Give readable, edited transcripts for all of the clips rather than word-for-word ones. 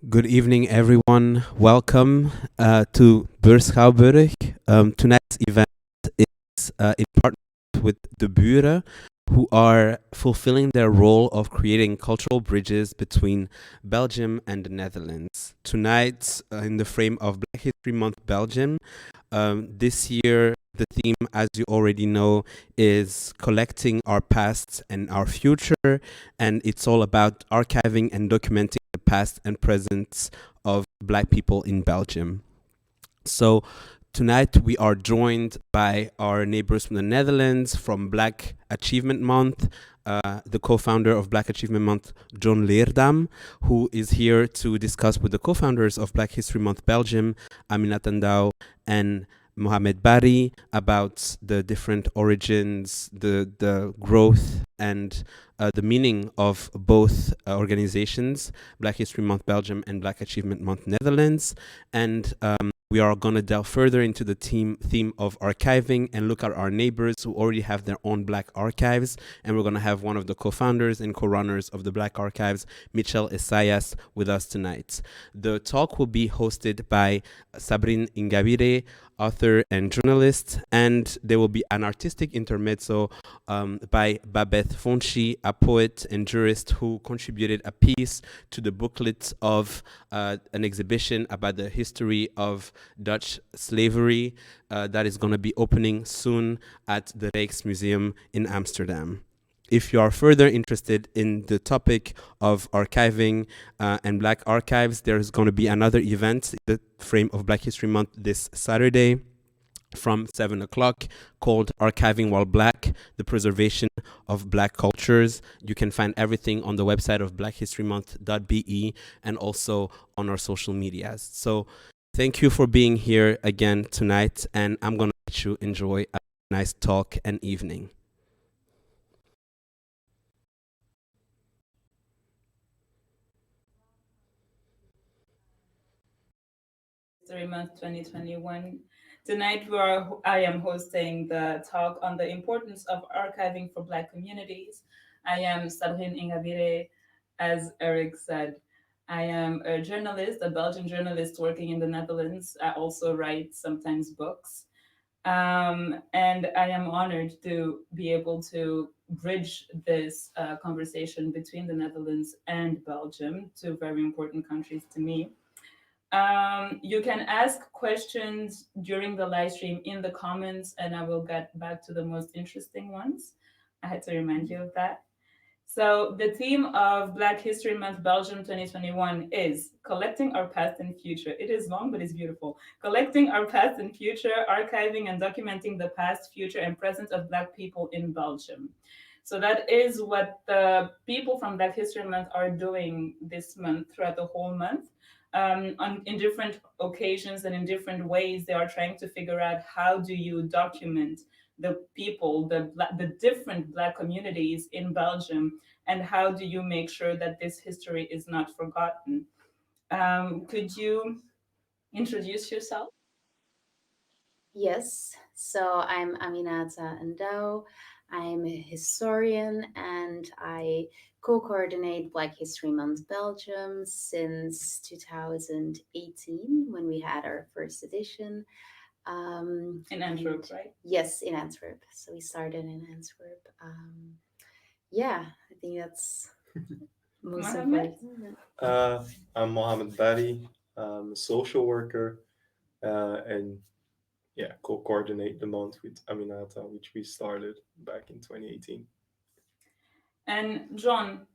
Good evening, everyone. Welcome to Beurschouwburg. Tonight's event is in partnership with deBuren, who are fulfilling their role of creating cultural bridges between Belgium and the Netherlands. Tonight, in the frame of Black History Month Belgium, this year the theme, as you already know, is collecting our past and our future, and it's all about archiving and documenting the past and present of Black people in Belgium. So tonight we are joined by our neighbors from the Netherlands, from Black Achievement Month, the co-founder of Black Achievement Month, John Leerdam, who is here to discuss with the co-founders of Black History Month Belgium, Aminata Ndow and Mohamed Barrie, about the different origins, the growth, and the meaning of both organizations, Black History Month Belgium and Black Achievement Month Netherlands. And we are going to delve further into the theme of archiving and look at our neighbors who already have their own Black archives. And we're going to have one of the co-founders and co-runners of the Black archives, Mitchell Esajas, with us tonight. The talk will be hosted by Sabrine Ingabire, author and journalist, and there will be an artistic intermezzo by Babeth Fonchie, a poet and jurist who contributed a piece to the booklet of an exhibition about the history of Dutch slavery that is going to be opening soon at the Rijksmuseum in Amsterdam. If you are further interested in the topic of archiving and Black archives, there's going to be another event in the frame of Black History Month this Saturday from 7 o'clock called Archiving While Black, the Preservation of Black Cultures. You can find everything on the website of blackhistorymonth.be and also on our social medias. So thank you for being here again tonight, and I'm going to let you enjoy a nice talk and evening. History Month 2021. Tonight, I am hosting the talk on the importance of archiving for Black communities. I am Sabrine Ingabire, as Eric said. I am a journalist, a Belgian journalist working in the Netherlands. I also write sometimes books. And I am honored to be able to bridge this conversation between the Netherlands and Belgium, two very important countries to me. You can ask questions during the live stream in the comments, and I will get back to the most interesting ones. I had to remind you of that. So, the theme of Black History Month Belgium 2021 is collecting our past and future. It is long, but it's beautiful. Collecting our past and future, archiving and documenting the past, future, and present of Black people in Belgium. So, that is what the people from Black History Month are doing this month, throughout the whole month. In different occasions and in different ways, they are trying to figure out how do you document the people, the different Black communities in Belgium, and how do you make sure that this history is not forgotten? Could you introduce yourself? Yes, so I'm Aminata Ndow. I'm a historian and I co-coordinate Black History Month Belgium since 2018 when we had our first edition. In Antwerp, right? Yes, in Antwerp. So we started in Antwerp. Yeah, I think that's most Mohammed? important. I'm Mohamed Barrie. I'm a social worker and co-coordinate the month with Aminata, which we started back in 2018. And John,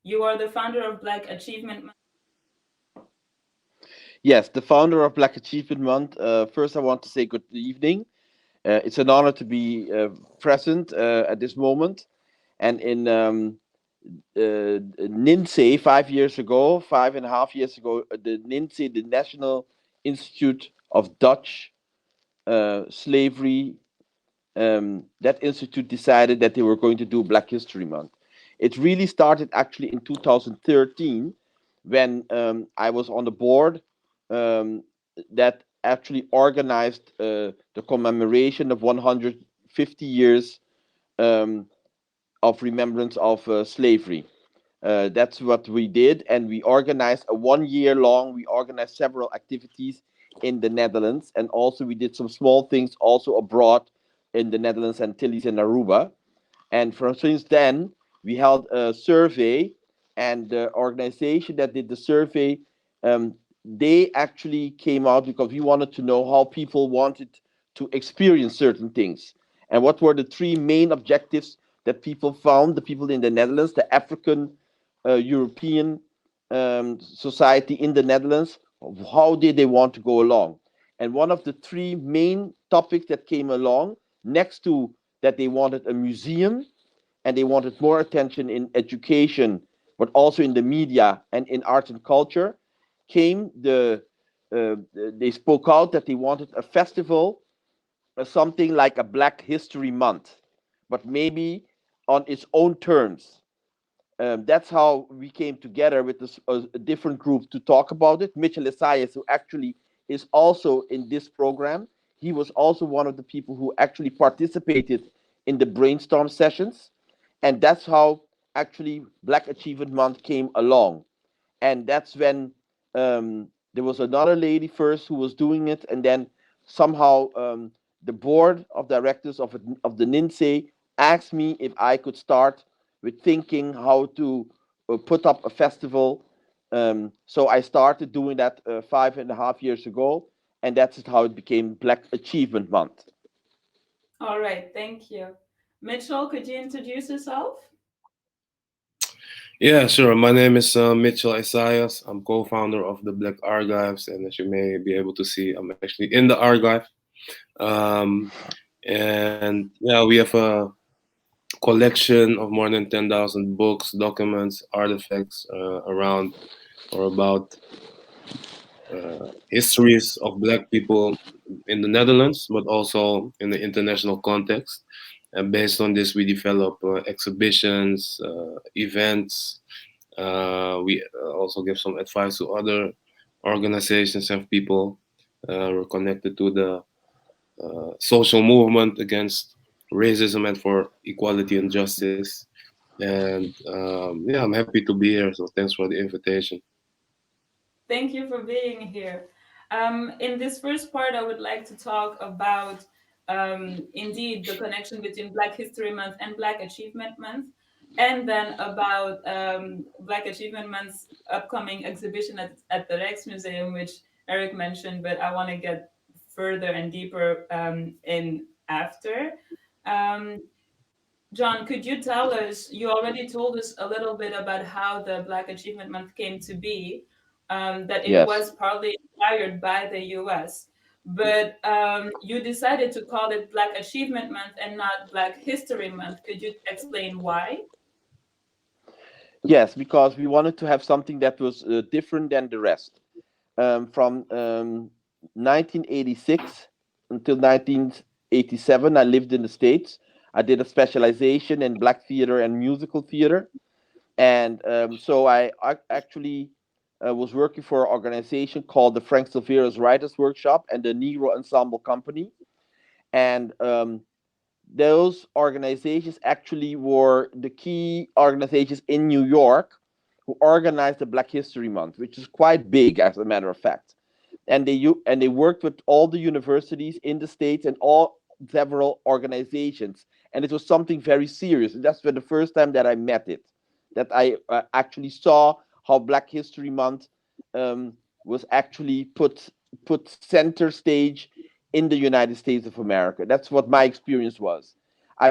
you are the founder of Black Achievement. Yes, the founder of Black Achievement Month. First, I want to say good evening. It's an honor to be present at this moment. And in NINSE, 5 years ago, 5.5 years ago, the NINSE, the National Institute of Dutch Slavery, that institute decided that they were going to do Black History Month. It really started actually in 2013 when I was on the board that actually organized the commemoration of 150 years of remembrance of slavery. That's what we did, and we organized a 1 year long. We organized several activities in the Netherlands, and also we did some small things also abroad in the Netherlands, Antilles, and Aruba. And since then, we held a survey, and the organization that did the survey, they actually came out because we wanted to know how people wanted to experience certain things, and what were the three main objectives that people found, the people in the Netherlands, the African European society in the Netherlands, how did they want to go along. And one of the three main topics that came along, next to that, they wanted a museum and they wanted more attention in education, but also in the media and in art and culture, came they spoke out that they wanted a festival, something like a Black History Month, but maybe on its own terms. That's how we came together with a different group to talk about it. Mitchell Esajas, who actually is also in this program, he was also one of the people who actually participated in the brainstorm sessions. And that's how actually Black Achievement Month came along. And that's when there was another lady first who was doing it, and then somehow the board of directors of the NINSE asked me if I could start with thinking how to put up a festival. So I started doing that 5.5 years ago, and that's how it became Black Achievement Month. All right, thank you. Mitchell, could you introduce yourself? Yeah, sure. My name is Mitchell Esajas. I'm co-founder of the Black Archives, and as you may be able to see, I'm actually in the archive. And yeah, we have a collection of more than 10,000 books, documents, artifacts around or about histories of Black people in the Netherlands, but also in the international context. And based on this, we develop exhibitions, events. We also give some advice to other organizations and people. We're connected to the social movement against racism and for equality and justice. And yeah, I'm happy to be here. So thanks for the invitation. Thank you for being here. In this first part, I would like to talk about indeed the connection between Black History Month and Black Achievement Month, and then about Black Achievement Month's upcoming exhibition at the Rijksmuseum, which Eric mentioned, but I want to get further and deeper in after. Um, John, could you tell us? You already told us a little bit about how the Black Achievement Month came to be, that it Yes. was partly inspired by the US, but you decided to call it Black Achievement Month and not Black History Month. Could you explain why? Yes, because we wanted to have something that was different than the rest. From 1986 until 1987, I lived in the States. I did a specialization in Black theater and musical theater. And so I actually was working for an organization called the Frank Silvera's Writers Workshop and the Negro Ensemble Company. And those organizations actually were the key organizations in New York who organized the Black History Month, which is quite big, as a matter of fact. And they worked with all the universities in the States and all several organizations. And it was something very serious. And that's for the first time that I met it, that I actually saw how Black History Month was actually put center stage in the United States of America. That's what my experience was. I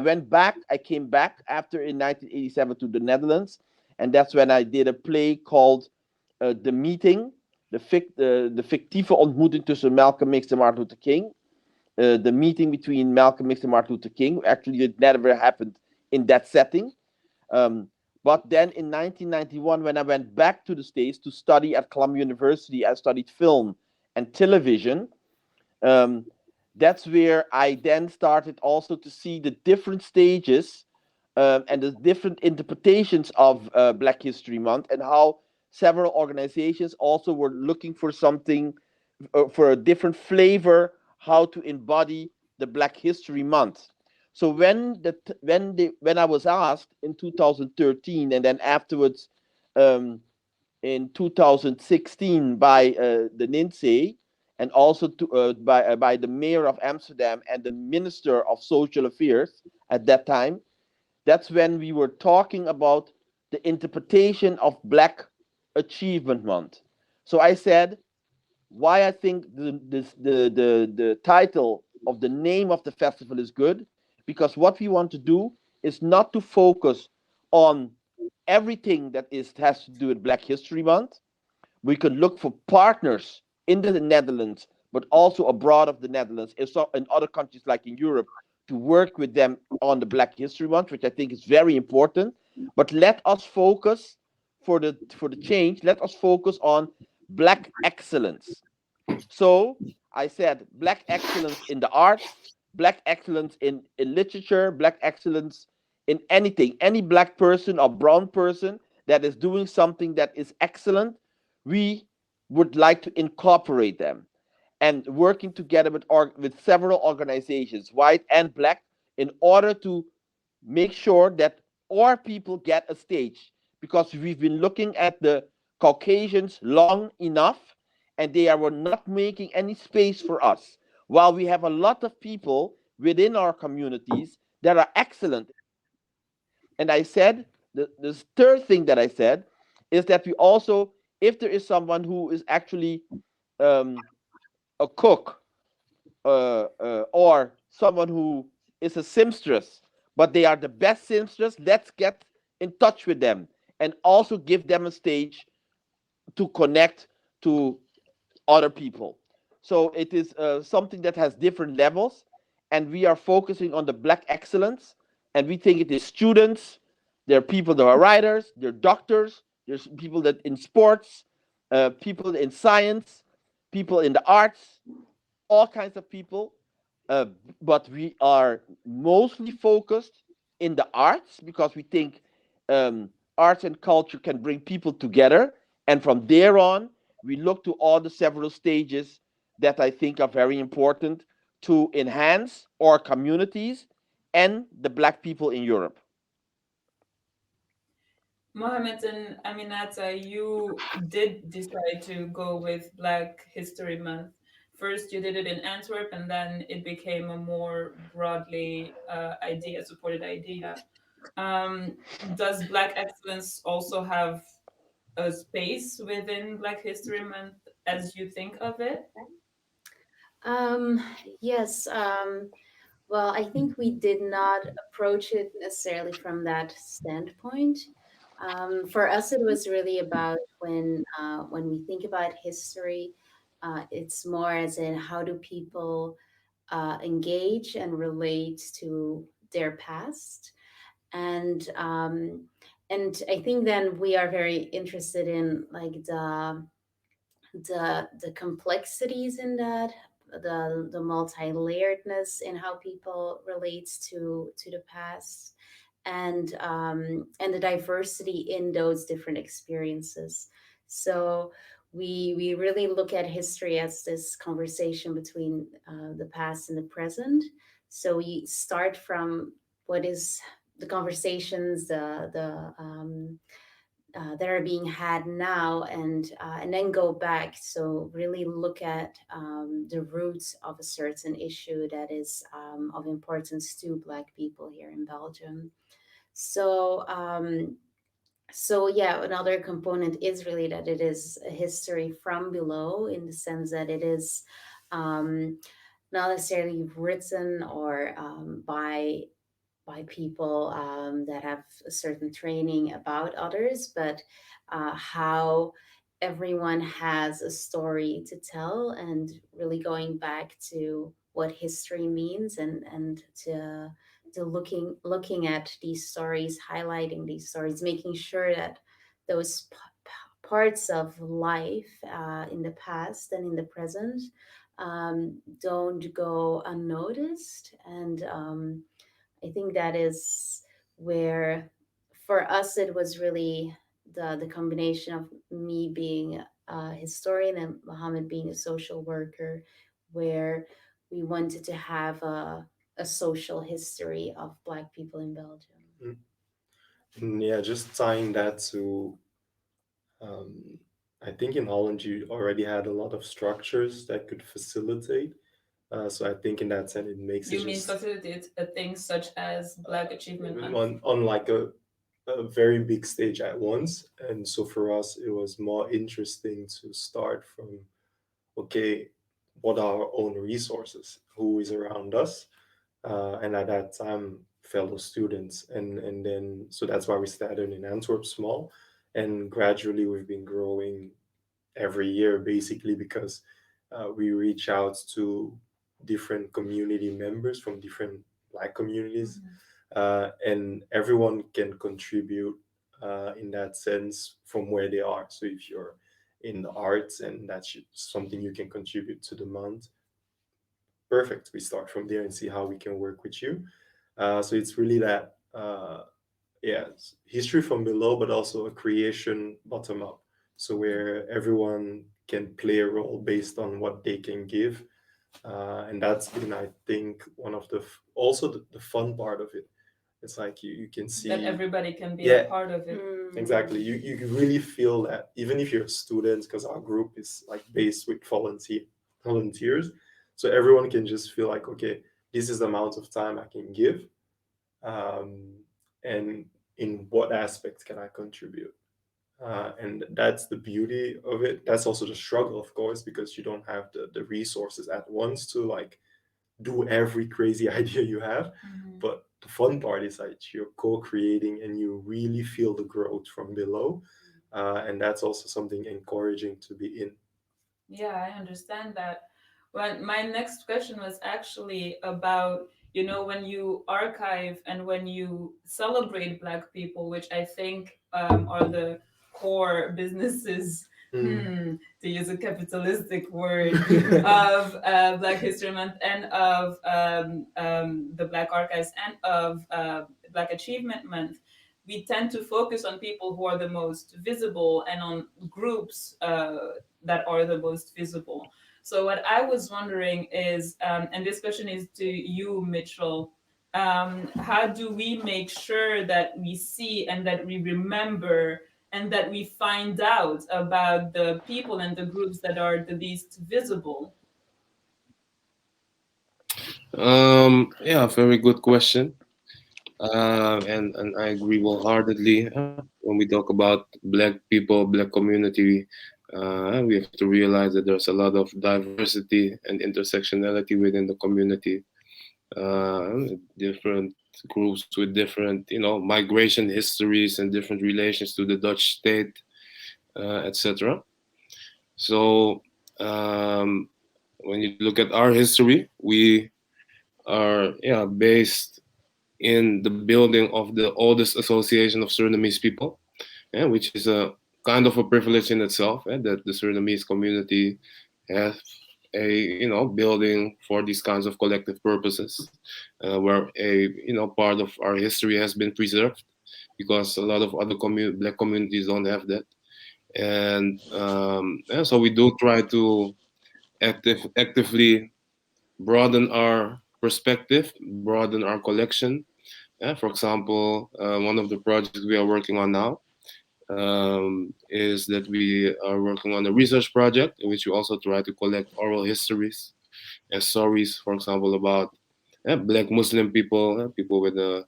came back after in 1987 to the Netherlands, and that's when I did a play called The Meeting, de fictieve ontmoeting tussen Malcolm X and Martin Luther King. The meeting between Malcolm X and Martin Luther King. Actually, it never happened in that setting. But then in 1991, when I went back to the States to study at Columbia University, I studied film and television. That's where I then started also to see the different stages and the different interpretations of Black History Month, and how several organizations also were looking for something, for a different flavor, how to embody the Black History Month. So when I was asked in 2013, and then afterwards in 2016 by the NINSE, and also by the mayor of Amsterdam and the minister of social affairs at that time. That's when we were talking about the interpretation of Black Achievement Month. So I said, why I think the title of the name of the festival is good, because what we want to do is not to focus on everything that has to do with Black History Month. We could look for partners in the Netherlands, but also abroad of the Netherlands, in other countries like in Europe, to work with them on the Black History Month, which I think is very important. But let us focus for the change. Let us focus on Black excellence. So I said Black excellence in the arts, Black excellence in literature, Black excellence in anything. Any Black person or brown person that is doing something that is excellent, we would like to incorporate them, and working together with several organizations, white and Black, in order to make sure that our people get a stage, because we've been looking at the Caucasians long enough and they were not making any space for us, while we have a lot of people within our communities that are excellent. And I said, the third thing that I said is that we also, if there is someone who is actually um, a cook, or someone who is a seamstress, but they are the best seamstress, let's get in touch with them and also give them a stage to connect to other people. So it is something that has different levels, and we are focusing on the Black excellence. And we think it is students, there are people that are writers, there are doctors, there's people that in sports, people in science, people in the arts, all kinds of people. Uh, but we are mostly focused in the arts, because we think um, arts and culture can bring people together. And from there on, we look to all the several stages that I think are very important to enhance our communities and the Black people in Europe. Mohamed and Aminata, you did decide to go with Black History Month. First, you did it in Antwerp, and then it became a more broadly supported idea. Um, does Black excellence also have a space within Black History Month as you think of it? Um, yes. Well, I think we did not approach it necessarily from that standpoint. For us, it was really about when we think about history, it's more as in how do people engage and relate to their past, and I think then we are very interested in like the complexities in that, the multi-layeredness in how people relates to the past, and the diversity in those different experiences. So we really look at history as this conversation between the past and the present. So we start from what is the conversations, that are being had now, and then go back. So really look at the roots of a certain issue that is of importance to Black people here in Belgium. So so yeah, another component is really that it is a history from below, in the sense that it is um, not necessarily written or by people that have a certain training about others, but how everyone has a story to tell, and really going back to what history means, and to looking at these stories, highlighting these stories, making sure that those parts of life in the past and in the present don't go unnoticed. And I think that is where, for us, it was really the combination of me being a historian and Mohammed being a social worker, where we wanted to have a social history of Black people in Belgium. Mm. Yeah, just tying that to I think in Holland you already had a lot of structures that could facilitate. So I think in that sense it makes You it mean just facilitate things such as Black Achievement Month? on like a very big stage at once. And so for us, it was more interesting to start from, okay, what are our own resources? Who is around us? And at that time, fellow students. And then, so that's why we started in Antwerp small. And gradually we've been growing every year, basically, because we reach out to different community members from different Black communities, and everyone can contribute in that sense from where they are. So if you're in the arts and that's something you can contribute to the month, perfect. We start from there and see how we can work with you. So it's really that, yeah, history from below, but also a creation bottom up. So where everyone can play a role based on what they can give. And that's been, I think, one of the also the fun part of it. It's like you can see That everybody can be Yeah. a part of it. exactly. You can really feel that even if you're a student, because our group is like based with volunteers, so everyone can just feel like, okay, this is the amount of time I can give, and in what aspects can I contribute. And that's the beauty of it. That's also the struggle, of course, because you don't have the resources at once to like do every crazy idea you have. But the fun part is that you're co-creating and you really feel the growth from below. And that's also something encouraging to be in. Yeah, I understand that. Well, my next question was actually about, when you archive and when you celebrate Black people, which I think are the core businesses, to use a capitalistic word, of Black History Month and of the Black Archives and of Black Achievement Month. We tend to focus on people who are the most visible and on groups that are the most visible. So what I was wondering is, and this question is to you, Mitchell, how do we make sure that we see and that we remember and that we find out about the people and the groups that are the least visible? Yeah, very good question. And I agree wholeheartedly. When we talk about Black people, Black community, we have to realize that there's a lot of diversity and intersectionality within the community. Different groups with different, migration histories and different relations to the Dutch state, etc. So when you look at our history, we are based in the building of the oldest association of Surinamese people, which is a kind of a privilege in itself, that the Surinamese community has a building for these kinds of collective purposes, where a part of our history has been preserved, because a lot of other Black communities don't have that. And so we do try to actively broaden our perspective, broaden our collection. For example, one of the projects we are working on now is that we are working on a research project in which we also try to collect oral histories and stories, for example, about Black Muslim people, people with a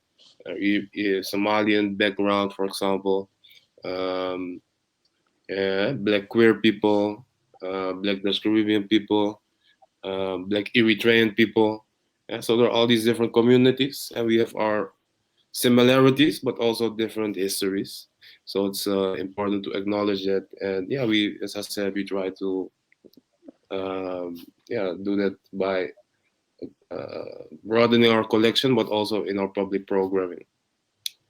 Somalian background, for example, um, Black queer people, Black Dutch Caribbean people, Black Eritrean people. So there are all these different communities, and we have our similarities, but also different histories. So it's important to acknowledge that. And yeah, as I said, we try to do that by broadening our collection, but also in our public programming.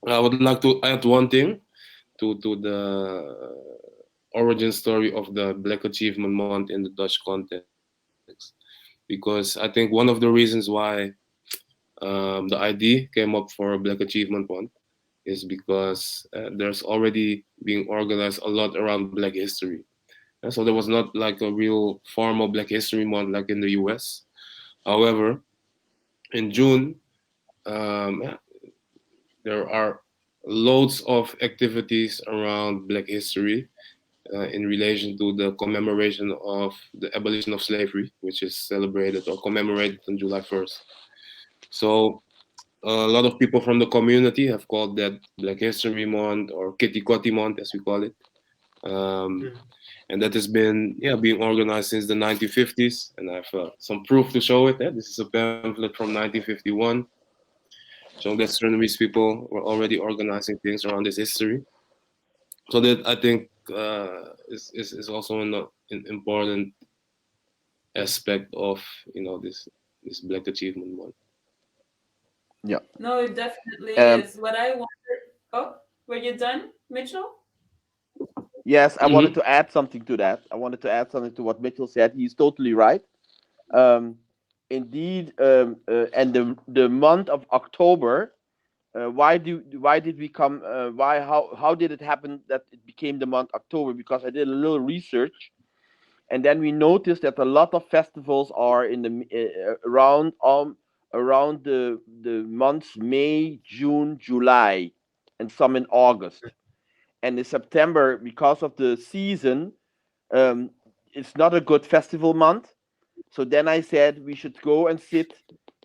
I would like to add one thing to the origin story of the Black Achievement Month in the Dutch context, because I think one of the reasons why the idea came up for Black Achievement Month is because there's already being organized a lot around Black history. And so there was not like a real formal Black History Month like in the US. However, in June, there are loads of activities around Black history. in relation to the commemoration of the abolition of slavery, which is celebrated or commemorated on July 1st. So a lot of people from the community have called that Black History Month or Kitty Kotti Month, as we call it. And that has been being organized since the 1950s, and I have some proof to show it. This is a pamphlet from 1951, showing that Surinamese people were already organizing things around this history. So that I think is also an important aspect of this Black Achievement Month. Yeah. No, it definitely is. What I wonder. Oh, were you done, Mitchell? Yes, I wanted to add something to that. I wanted to add something to what Mitchell said. He's totally right. Indeed, and the month of October. Why did we come? How did it happen that it became the month October? Because I did a little research, and then we noticed that a lot of festivals are in the around the months May, June, July, and some in August. And in September, because of the season, it's not a good festival month. So then I said we should go and sit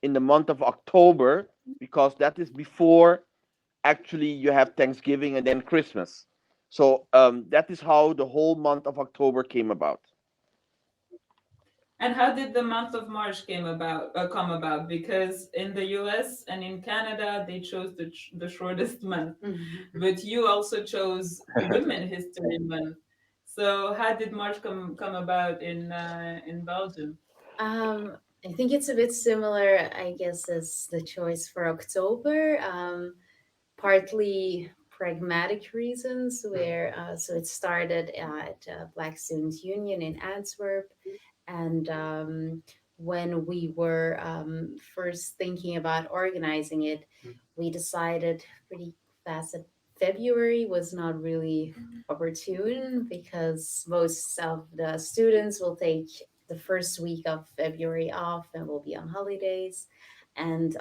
in the month of October, because that is before actually you have Thanksgiving and then Christmas. So that is how the whole month of October came about. And how did the month of March come about? Because in the U.S. and in Canada, they chose the shortest month, but you also chose Women History Month. So how did March come about in Belgium? I think it's a bit similar, I guess, as the choice for October. Partly pragmatic reasons, where so it started at Black Student Union in Antwerp, and when we were first thinking about organizing it, we decided pretty fast that February was not really opportune, because most of the students will take the first week of February off and will be on holidays, and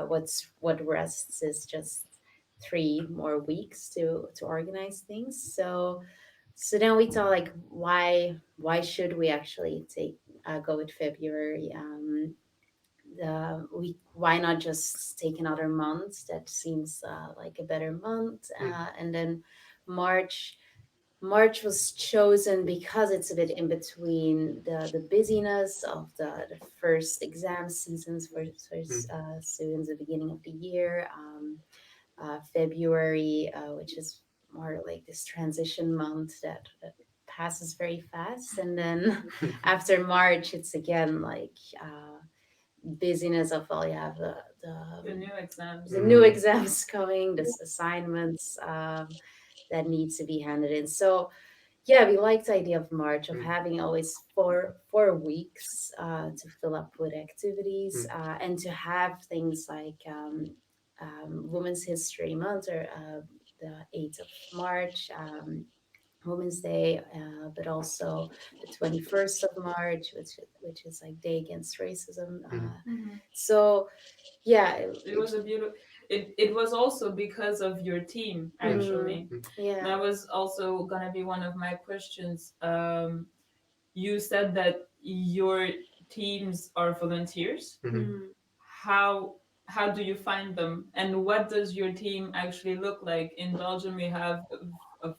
what rests is just 3 more weeks to organize things. So then we thought, like, why should we actually go with February? Why not just take another month that seems like a better month? And then March. March was chosen because it's a bit in between the busyness of the first exam seasons for students at the beginning of the year. February, which is more like this transition month that passes very fast. And then after March, it's again like busyness of, well, you have The new exams. the new exams coming, the assignments that need to be handed in. So yeah, we like the idea of March, of having always 4 weeks to fill up with activities, and to have things like Women's History Month, or the 8th of March, Women's Day, but also the 21st of March, which is like Day Against Racism. So yeah, It was a beautiful. It was also because of your team, actually. yeah. That was also gonna be one of my questions. You said that your teams are volunteers. How how do you find them, and what does your team actually look like? In Belgium, we have a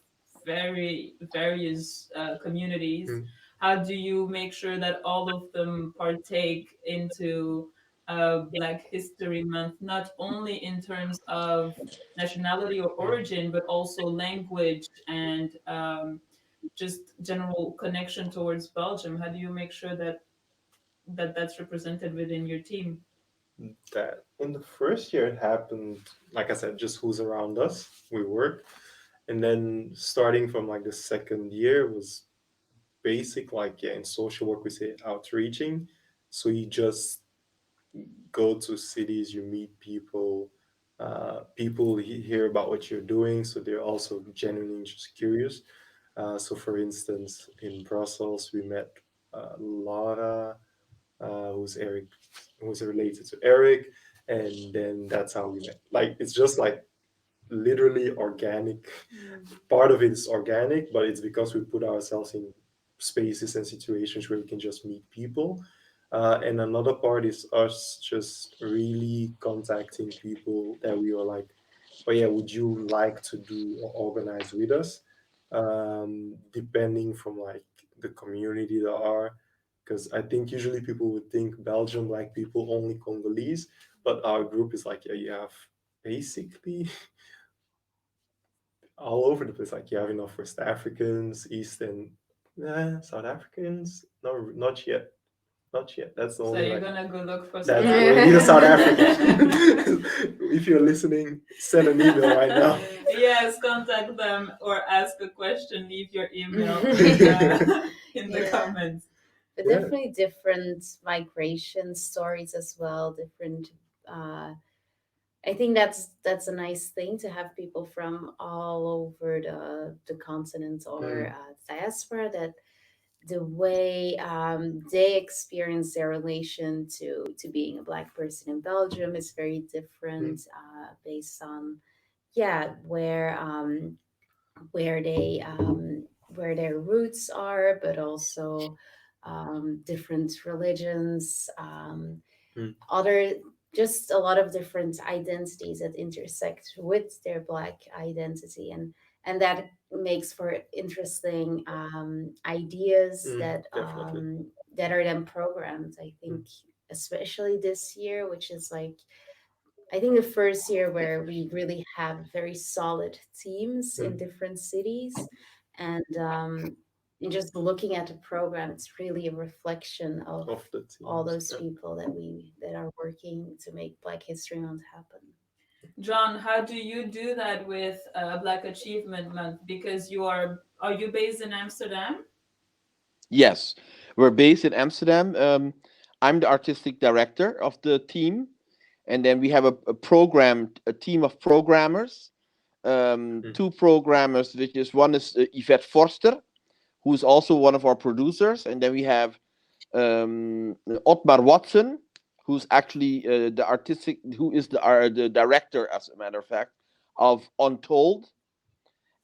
very various communities. How do you make sure that all of them partake into Black History Month, not only in terms of nationality or origin, but also language and just general connection towards Belgium? How do you make sure that's represented within your team? That in the first year it happened, like I said, just who's around us, we work. And then starting from like the second year was basic, like, yeah, in social work we say outreaching. So you just go to cities, you meet people, people hear about what you're doing, so they're also genuinely just curious. So for instance, in Brussels we met Laura, who's related to Eric, and then that's how we met. Like, it's just like literally organic. Part of it is organic, but it's because we put ourselves in spaces and situations where we can just meet people. And another part is us just really contacting people that we are like, oh yeah, would you like to do or organize with us? Depending from like the community there are, because I think usually people would think Belgium Black people only Congolese, but our group is like, yeah, you have basically all over the place. Like you have enough West Africans, East and South Africans. No, not yet. Not yet. That's the So only you're like gonna go look for that's some. we need a South African. If you're listening, send an email right now. Yes, contact them or ask a question. Leave your email in the Yeah. comments. But Yeah. definitely different migration stories as well. Different. I think that's a nice thing to have people from all over the continent or diaspora, that the way they experience their relation to being a Black person in Belgium is very different based on where they where their roots are, but also different religions, other just a lot of different identities that intersect with their Black identity, and that makes for interesting ideas that Definitely. that are then programmed. I think especially this year, which is like I think the first year where we really have very solid teams in different cities, and just looking at the program, it's really a reflection of Of the all teams. those people that are working to make Black History Month happen. John, how do you do that with Black Achievement Month? Because are you based in Amsterdam? Yes, we're based in Amsterdam. I'm the artistic director of the team, and then we have a team of programmers. Two programmers, which is one is Yvette Forster, who's also one of our producers, and then we have Otmar Watson, who's actually who is the director, as a matter of fact, of Untold,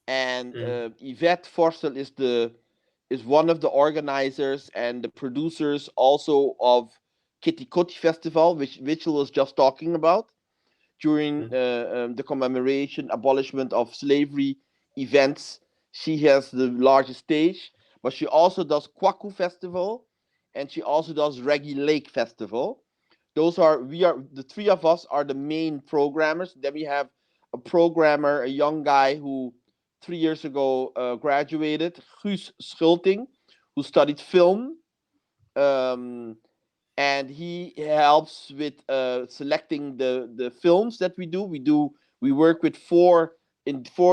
and Yvette Forster is one of the organizers and the producers also of Kitty Kotti Festival, which Mitchell was just talking about during the commemoration abolishment of slavery events. She has the largest stage, but she also does Kwaku Festival, and she also does Reggie Lake Festival. The three of us are the main programmers. Then we have a programmer, a young guy who 3 years ago graduated, Guus Schulting, who studied film. And he helps with selecting the films that we do. We work with four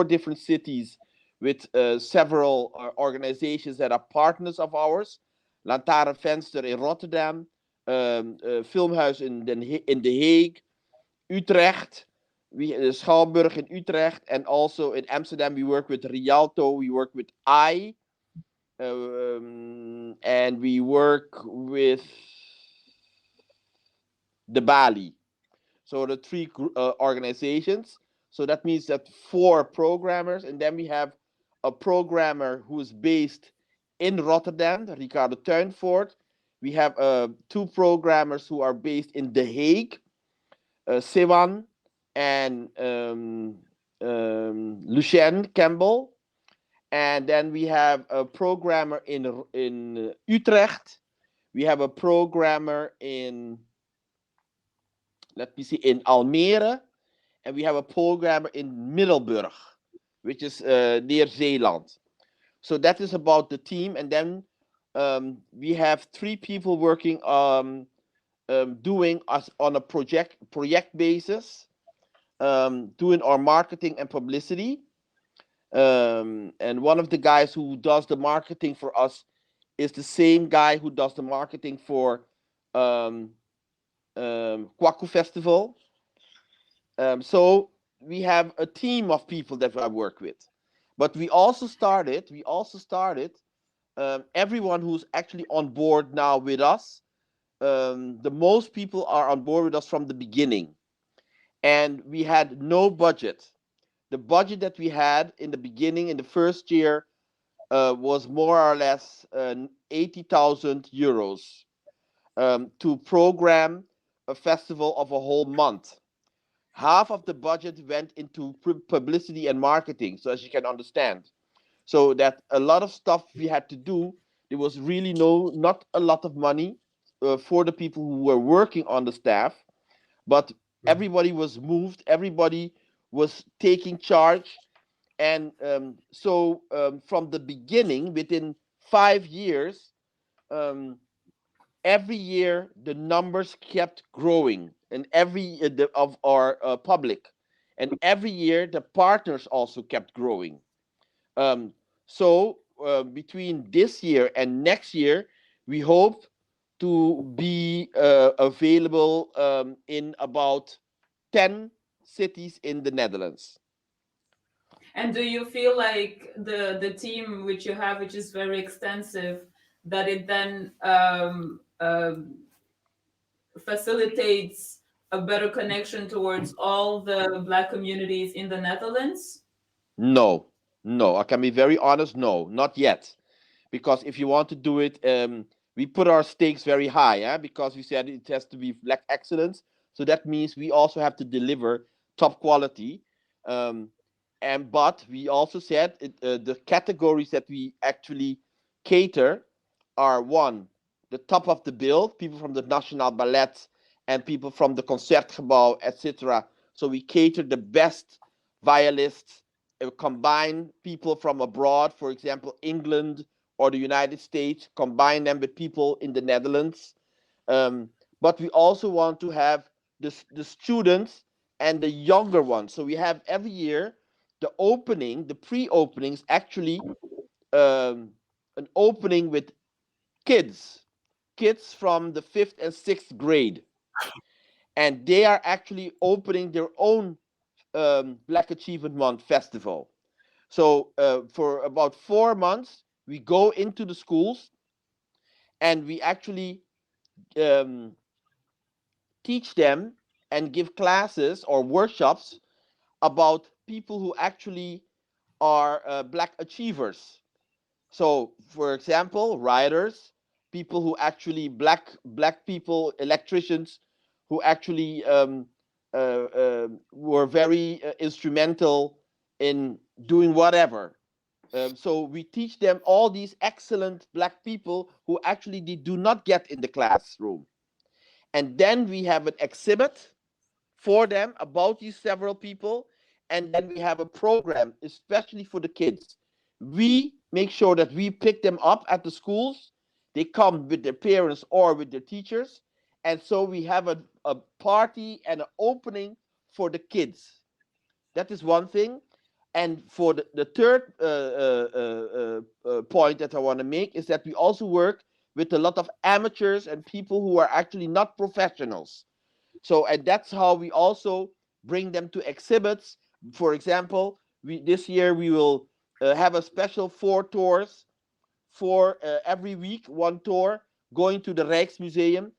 different cities with several organizations that are partners of ours. Lantaarnvenster in Rotterdam, Filmhuis in The Hague, Utrecht, Schouwburg in Utrecht, and also in Amsterdam we work with Rialto, we work with and we work with the Bali. So the three organizations. So that means that 4 programmers, and then we have a programmer who is based in Rotterdam, Ricardo Tuinvoort. We have 2 programmers who are based in The Hague, Sewan and Lucien Campbell. And then we have a programmer in Utrecht. We have a programmer in Almere, and we have a programmer in Middelburg, which is near Zeeland. So that is about the team, and then we have 3 people working doing us on a project basis, doing our marketing and publicity. And one of the guys who does the marketing for us is the same guy who does the marketing for Kwaku Festival. So we have a team of people that I work with. But we also started everyone who's actually on board now with us. The most people are on board with us from the beginning. And we had no budget. the budget that we had in the beginning, in the first year, was more or less 80,000 euros to program a festival of a whole month. Half of the budget went into publicity and marketing, so as you can understand. So that a lot of stuff we had to do, there was really not a lot of money for the people who were working on the staff, but everybody was moved, everybody was taking charge. And so from the beginning, within 5 years, every year the numbers kept growing, and of our public, and every year the partners also kept growing. Um, so between this year and next year, we hope to be available in about 10 cities in the Netherlands. And do you feel like the team which you have, which is very extensive, that it then facilitates a better connection towards all the Black communities in the Netherlands? No, no, I can be very honest. No, not yet. Because if you want to do it, we put our stakes very high, because we said it has to be Black excellence. So that means we also have to deliver top quality. But we also said the categories that we actually cater are: one, the top of the bill, people from the National Ballet and people from the Concertgebouw, etc. So we cater the best violists, combine people from abroad, for example, England or the United States, combine them with people in the Netherlands. But we also want to have the students and the younger ones. So we have every year the pre-openings, actually an opening with kids from the 5th and 6th grade. And they are actually opening their own Black Achievement Month festival. So for about 4 months, we go into the schools and we actually teach them and give classes or workshops about people who actually are Black achievers. So, for example, writers, people who actually black people, electricians, who actually were very instrumental in doing whatever. So we teach them all these excellent Black people who actually they do not get in the classroom. And then we have an exhibit for them about these several people. And then we have a program, especially for the kids. We make sure that we pick them up at the schools. They come with their parents or with their teachers. And so we have a party and an opening for the kids. That is one thing. And for the third point that I want to make is that we also work with a lot of amateurs and people who are actually not professionals. So, and that's how we also bring them to exhibits. For example, this year we will have a special 4 tours for every week, 1 tour going to the Rijksmuseum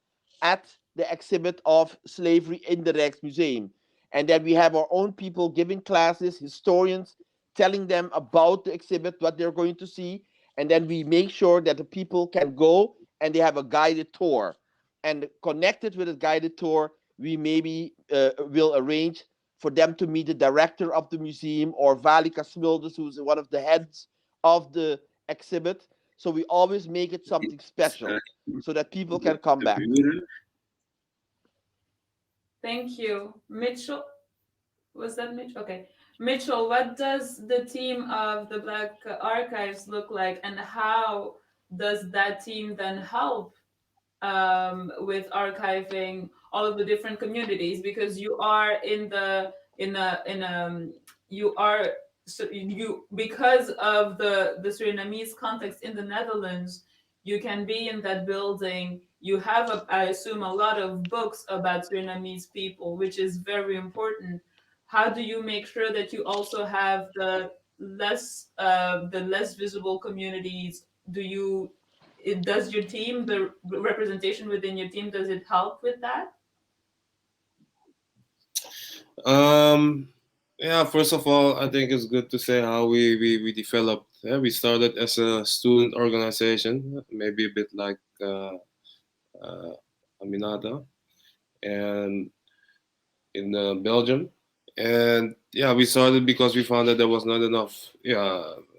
at the exhibit of slavery in the Rijksmuseum. And then we have our own people giving classes, historians, telling them about the exhibit, what they're going to see. And then we make sure that the people can go and they have a guided tour. And connected with a guided tour, we maybe will arrange for them to meet the director of the museum or Valika Smulders, who's one of the heads of the exhibit. So we always make it something special so that people can come back. Thank you. Mitchell, was that Mitchell? Okay. Mitchell, what does the team of the Black Archives look like, and how does that team then help with archiving all of the different communities? Because you are you are, so you, because of the Surinamese context in the Netherlands, you can be in that building. You have, I assume, a lot of books about Surinamese people, which is very important. How do you make sure that you also have the less visible communities? Does your team, the representation within your team, does it help with that? Yeah, first of all, I think it's good to say how we developed. Yeah, we started as a student organization, maybe a bit like uh, Aminata, and in Belgium. And yeah, we started because we found that there was not enough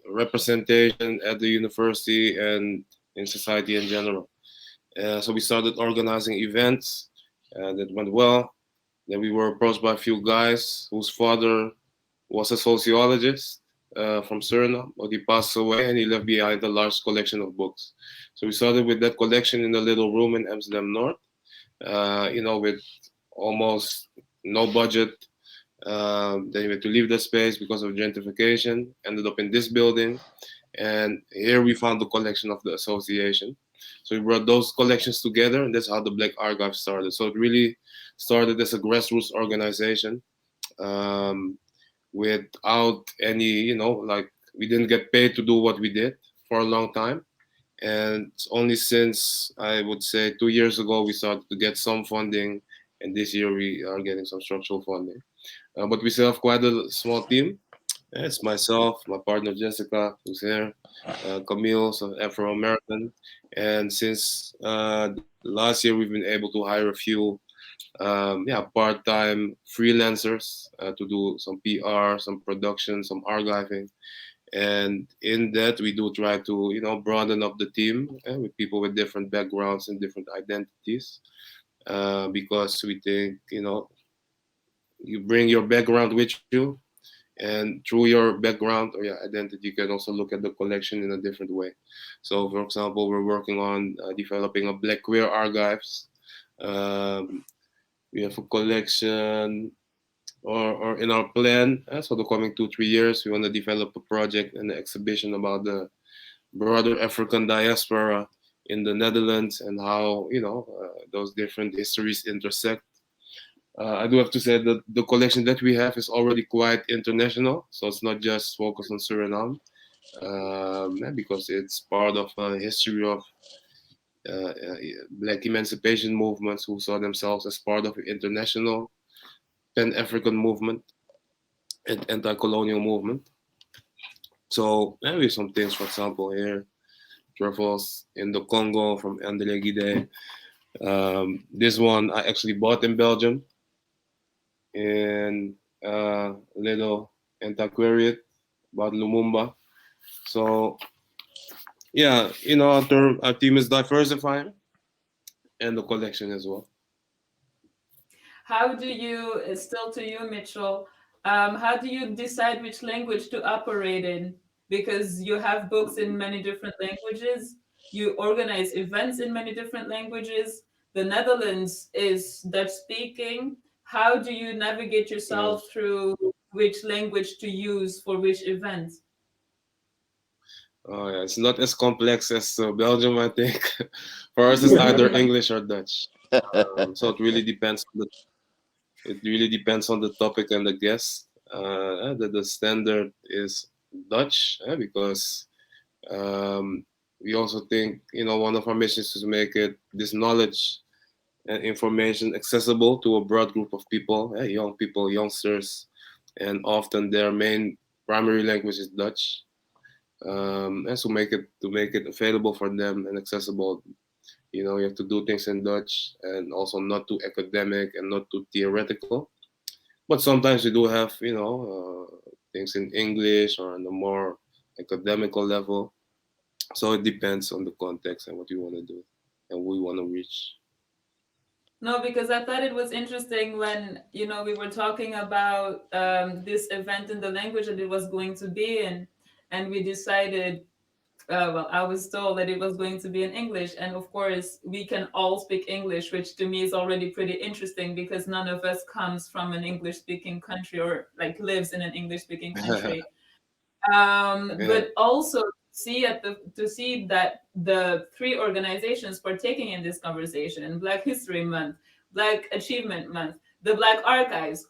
representation at the university and in society in general. So we started organizing events that went well. Then we were approached by a few guys whose father was a sociologist from Suriname, but he passed away and he left behind a large collection of books. So we started with that collection in a little room in Amsterdam North, with almost no budget. Then we had to leave the space because of gentrification, ended up in this building, and here we found the collection of the association. So we brought those collections together, and that's how the Black Archive started. So it really started as a grassroots organization. Um, without any, like we didn't get paid to do what we did for a long time. And it's only since I would say 2 years ago we started to get some funding, and this year we are getting some structural funding. But we still have quite a small team. It's myself, my partner Jessica, who's here, Camille, so Afro American, and since last year we've been able to hire a few part-time freelancers to do some PR, some production, some archiving, and in that we do try to broaden up the team with people with different backgrounds and different identities, because we think you bring your background with you, and through your background or your identity you can also look at the collection in a different way. So for example, we're working on developing a Black queer archives. We have a collection, or in our plan, so the coming 2-3 years, we want to develop a project and an exhibition about the broader African diaspora in the Netherlands and how those different histories intersect. I do have to say that the collection that we have is already quite international, so it's not just focused on Suriname, because it's part of a history of Black emancipation movements who saw themselves as part of an international Pan-African movement and anti-colonial movement. So maybe some things, for example, here, travels in the Congo from André Guide. This one I actually bought in Belgium in a little antiquariat about Lumumba. So yeah, our team is diversifying and the collection as well. How do you, still to you, Mitchell, how do you decide which language to operate in? Because you have books in many different languages, you organize events in many different languages. The Netherlands is Dutch speaking. How do you navigate yourself through which language to use for which events? Oh yeah, it's not as complex as Belgium, I think. For us, it's either English or Dutch. So it really depends on the topic and the guest. The standard is Dutch, because we also think one of our missions is to make this knowledge and information accessible to a broad group of people, young people, youngsters, and often their main primary language is Dutch. And to make it available for them and accessible, you have to do things in Dutch and also not too academic and not too theoretical. But sometimes we do have things in English or on a more academical level. So it depends on the context and what you want to do and who you want to reach. No, because I thought it was interesting when we were talking about this event in the language that it was going to be in, and we decided. Well, I was told that it was going to be in English, and of course, we can all speak English, which to me is already pretty interesting because none of us comes from an English-speaking country or like lives in an English-speaking country. Yeah. But also to see that the three organizations partaking in this conversation, Black History Month, Black Achievement Month, the Black Archives,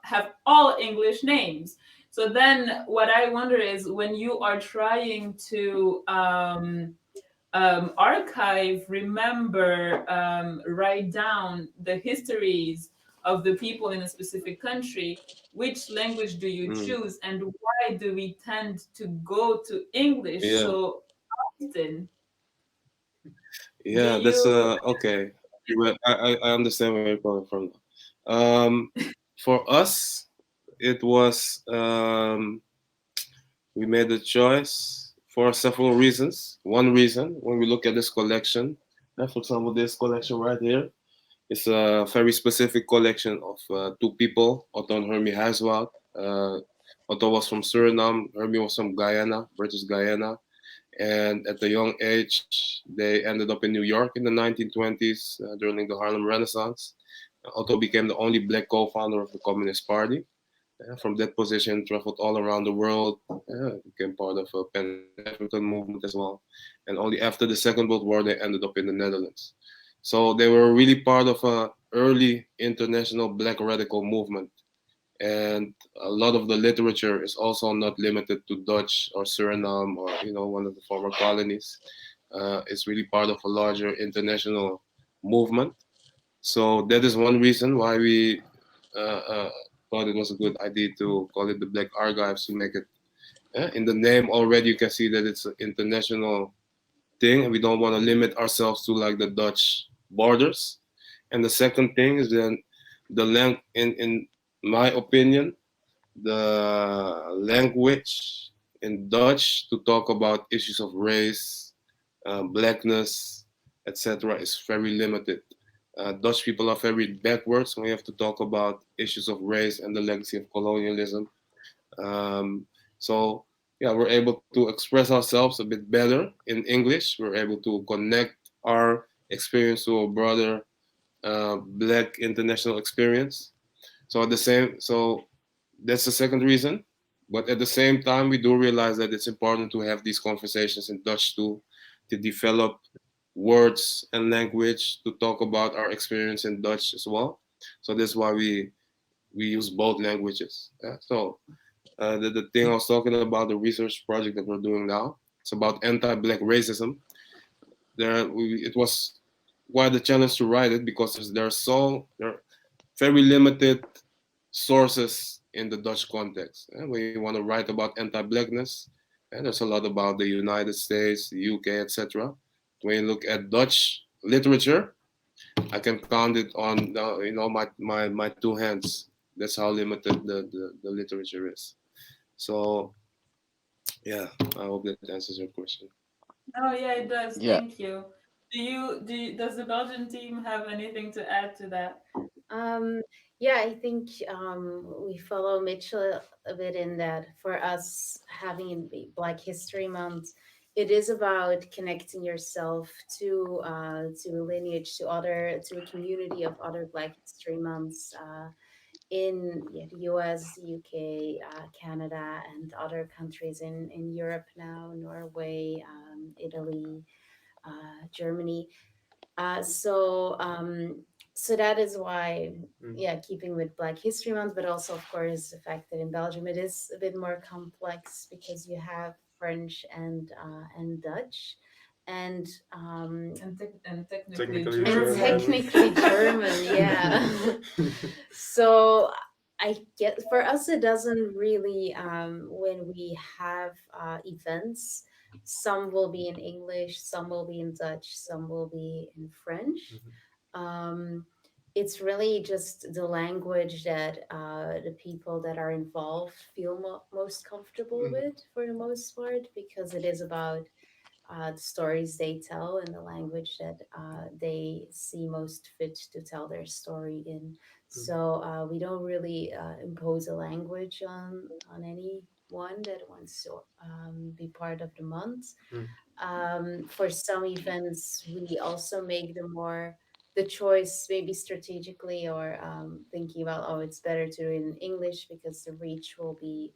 have all English names. So then what I wonder is when you are trying to archive, remember, write down the histories of the people in a specific country, which language do you choose, and why do we tend to go to English Yeah. so often? Do Yeah, that's you? okay. Well, I understand where you're coming from. For us, it was we made a choice for several reasons. One reason, when we look at this collection, for example, this collection right here, it's a very specific collection of two people, Otto and Hermie Huiswoud. Otto was from Suriname, Hermie was from Guyana, British Guyana. And at a young age, they ended up in New York in the 1920s during the Harlem Renaissance. Otto became the only black co-founder of the Communist Party. From that position, traveled all around the world, became part of a Pan-African movement as well. And only after the Second World War, they ended up in the Netherlands. So they were really part of a early international black radical movement. And a lot of the literature is also not limited to Dutch or Suriname or one of the former colonies. It's really part of a larger international movement. So that is one reason why we thought it was a good idea to call it the Black Archives, to make it in the name already. You can see that it's an international thing, and we don't want to limit ourselves to like the Dutch borders. And the second thing is then the in my opinion, the language in Dutch to talk about issues of race, blackness, etc., is very limited. Dutch people are very backwards when we have to talk about issues of race and the legacy of colonialism. So, yeah, we're able to express ourselves a bit better in English. We're able to connect our experience to a broader Black international experience. So that's the second reason. But at the same time, we do realize that it's important to have these conversations in Dutch too, to develop words and language to talk about our experience in Dutch as well. So that's why we use both languages. Yeah? So the thing I was talking about, the research project that we're doing now, it's about anti-Black racism. It was quite a challenge to write it because there are very limited sources in the Dutch context. When you want to write about anti-blackness, and there's a lot about the United States, the UK, etc. When you look at Dutch literature, I can count it on my two hands. That's how limited the literature is. So yeah, I hope that answers your question. Oh yeah, it does. Yeah. Thank you. Does the Belgian team have anything to add to that? Yeah, I think we follow Mitchell a bit in that for us having Black History Month, it is about connecting yourself to lineage, to a community of other Black History Months in the US, UK, Canada, and other countries in Europe now, Norway, Italy, Germany. So that is why, yeah, keeping with Black History Month, but also, of course, the fact that in Belgium it is a bit more complex because you have French and Dutch, and And technically Technically German. and German. technically German, yeah. So I get for us it doesn't really when we have events, some will be in English, some will be in Dutch, some will be in French. Um, it's really just the language that the people that are involved feel most comfortable with for the most part, because it is about the stories they tell in the language that they see most fit to tell their story in. So we don't really impose a language on anyone that wants to be part of the month. For some events, we also make the choice maybe strategically or thinking about, oh, it's better to do it in English because the reach will be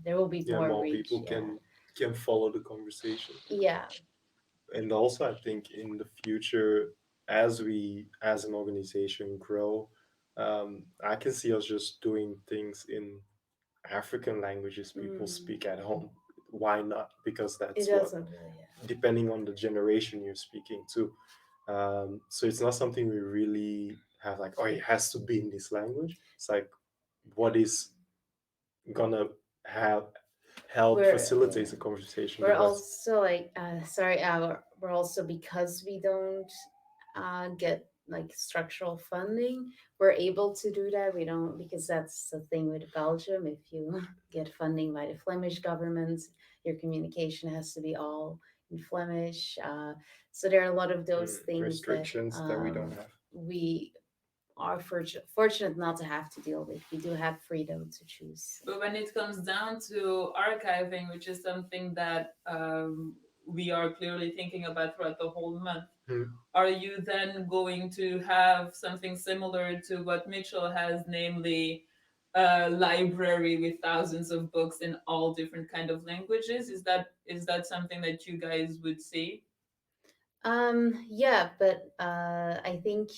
there will be Yeah, more more reach. people Yeah, can follow the conversation. yeah. And also I think in the future, as we as an organization grow, I can see us just doing things in African languages people speak at home. Why not? Because It that's what, doesn't really. Yeah. depending on the generation you're speaking to. So it's not something we really have like, oh, it has to be in this language. It's like, what is gonna help facilitate the conversation? We're Because also like, we're also, because we don't get like structural funding, we're able to do that. We don't, because that's the thing with Belgium. If you get funding by the Flemish government, your communication has to be all in Flemish. So there are a lot of those things, restrictions that we don't have. We are fortunate not to have to deal with. We do have freedom to choose. But when it comes down to archiving, which is something that we are clearly thinking about throughout the whole month, are you then going to have something similar to what Mitchell has, namely a library with thousands of books in all different kind of languages? Is that something that you guys would see? Yeah, but I think,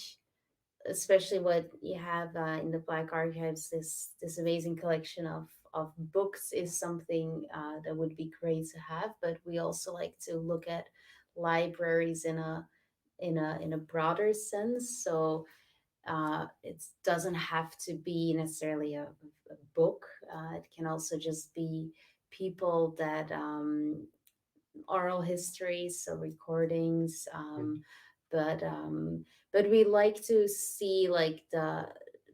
especially what you have in the Black Archives, this amazing collection of books is something that would be great to have. But we also like to look at libraries in a broader sense. So it doesn't have to be necessarily a book. It can also just be people that oral histories, so recordings. But we like to see like the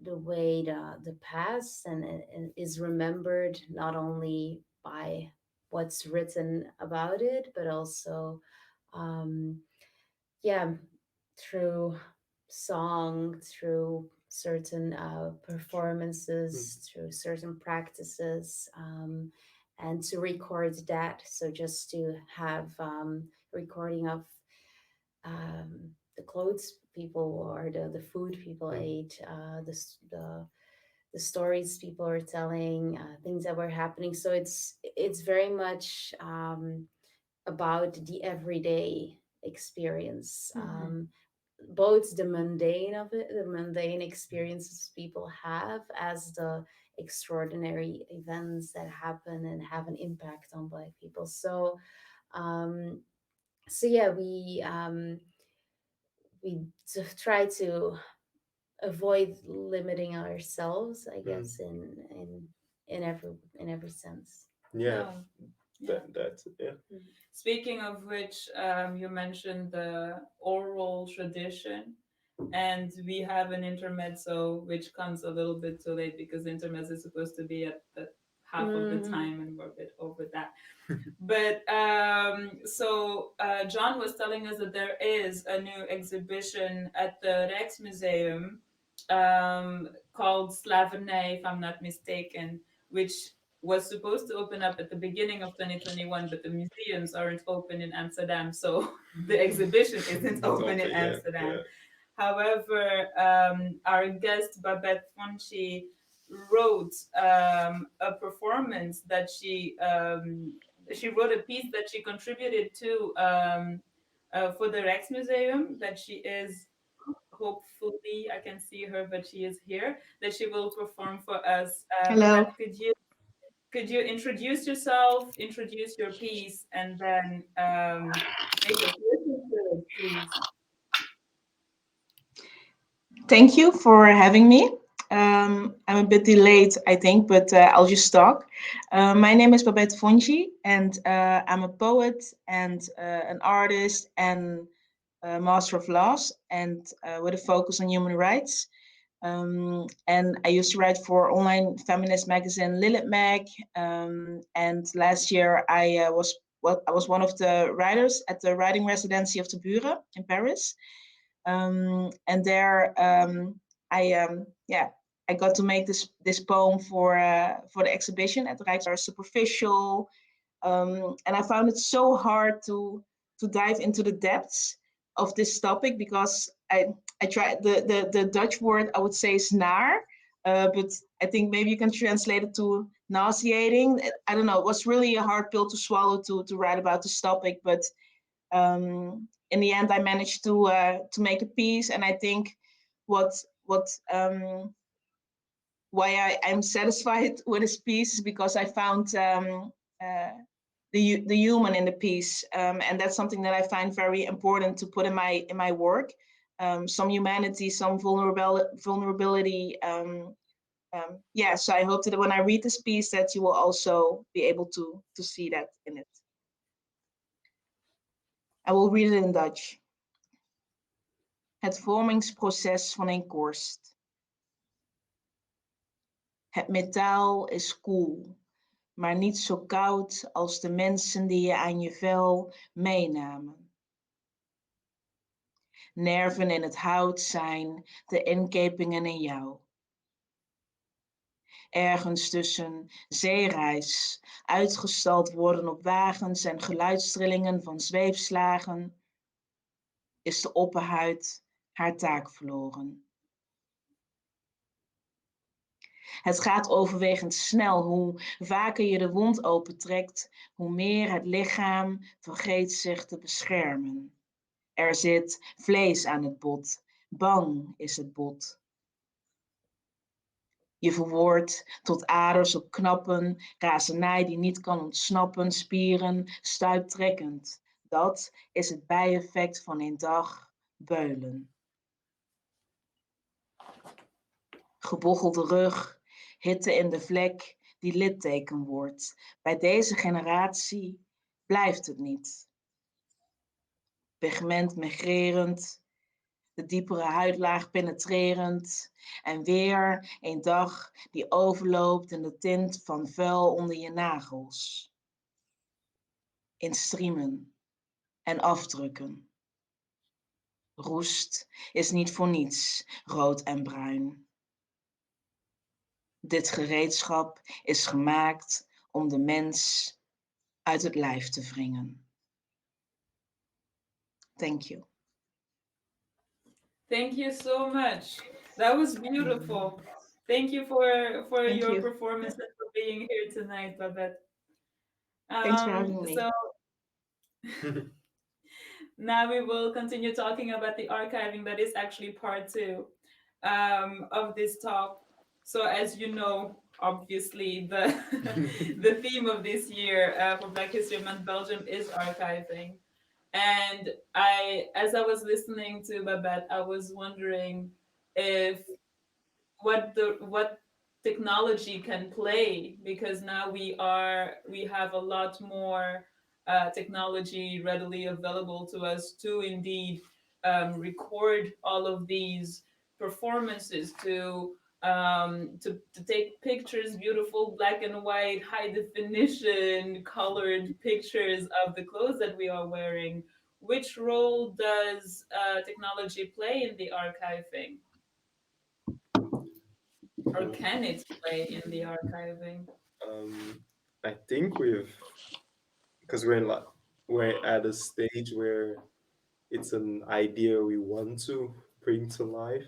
way the past and it is remembered, not only by what's written about it, but also yeah, through song, through certain performances, through certain practices, and to record that. So just to have recording of the clothes people wore, the food people ate, the stories people are telling, things that were happening. So it's very much about the everyday experience, both the mundane of it, the mundane experiences people have, as the extraordinary events that happen and have an impact on Black people. So yeah, we try to avoid limiting ourselves, I guess, in every sense. Yeah. Yeah. That's yeah. Speaking of which, you mentioned the oral tradition, and we have an intermezzo which comes a little bit too late because the intermezzo is supposed to be at the half of the time, and we're a bit over that. But so John was telling us that there is a new exhibition at the Rijksmuseum called Slavernij, if I'm not mistaken, which was supposed to open up at the beginning of 2021, but the museums aren't open in Amsterdam, so the exhibition isn't open in Amsterdam. Yeah. However, our guest Babeth Fonchie wrote a performance that she wrote a piece that she contributed to for the Rijksmuseum, that she is, hopefully I can see her, but she is here, that she will perform for us. Hello. Could you introduce yourself, introduce your piece, and then make us listen to it, please? Thank you for having me. I'm a bit delayed, I think, but I'll just talk. My name is Babeth Fonchie, and I'm a poet and an artist and a master of laws, and with a focus on human rights. And I used to write for online feminist magazine Lilith Mag. And last year I was one of the writers at the writing residency of deBuren in Paris. And there I got to make this poem for the exhibition at the Rijksmuseum. Superficial, and I found it so hard to dive into the depths of this topic, because I tried the Dutch word, I would say, is naar, but I think maybe you can translate it to nauseating. I don't know. It was really a hard pill to swallow to write about this topic, but in the end, I managed to make a piece. And I think why I'm satisfied with this piece is because I found the human in the piece, and that's something that I find very important to put in my work. some humanity, some vulnerability. So I hope that when I read this piece that you will also be able to see that in it. I will read it in Dutch. Het vormingsproces van een korst. Het metaal is koel, maar niet zo koud als de mensen die je aan je vel meenamen. Nerven in het hout zijn de inkepingen in jou. Ergens tussen zeereis, uitgestald worden op wagens en geluidstrillingen van zweefslagen, is de opperhuid haar taak verloren. Het gaat overwegend snel. Hoe vaker je de wond opentrekt, hoe meer het lichaam vergeet zich te beschermen. Er zit vlees aan het bot. Bang is het bot. Je verwoordt tot aders op knappen, razernij die niet kan ontsnappen, spieren stuiptrekkend. Dat is het bijeffect van een dag beulen. Gebochelde rug, hitte in de vlek die litteken wordt. Bij deze generatie blijft het niet. Pigment migrerend, de diepere huidlaag penetrerend en weer een dag die overloopt in de tint van vuil onder je nagels. In striemen en afdrukken. Roest is niet voor niets rood en bruin. Dit gereedschap is gemaakt om de mens uit het lijf te wringen. Thank you. Thank you so much. That was beautiful. Thank you for Thank your you. performance and for being here tonight, Babeth. Thanks for having me. So now we will continue talking about the archiving. That is actually part 2 of this talk. So as you know, obviously the the theme of this year for Black History Month Belgium is archiving. And as I was listening to Babette, I was wondering if what technology can play, because now we have a lot more technology readily available to us to indeed record all of these performances, to take pictures, beautiful black and white, high definition, colored pictures of the clothes that we are wearing. Which role does technology play in the archiving? Or can it play in the archiving? I think because we're at a stage where it's an idea we want to bring to life,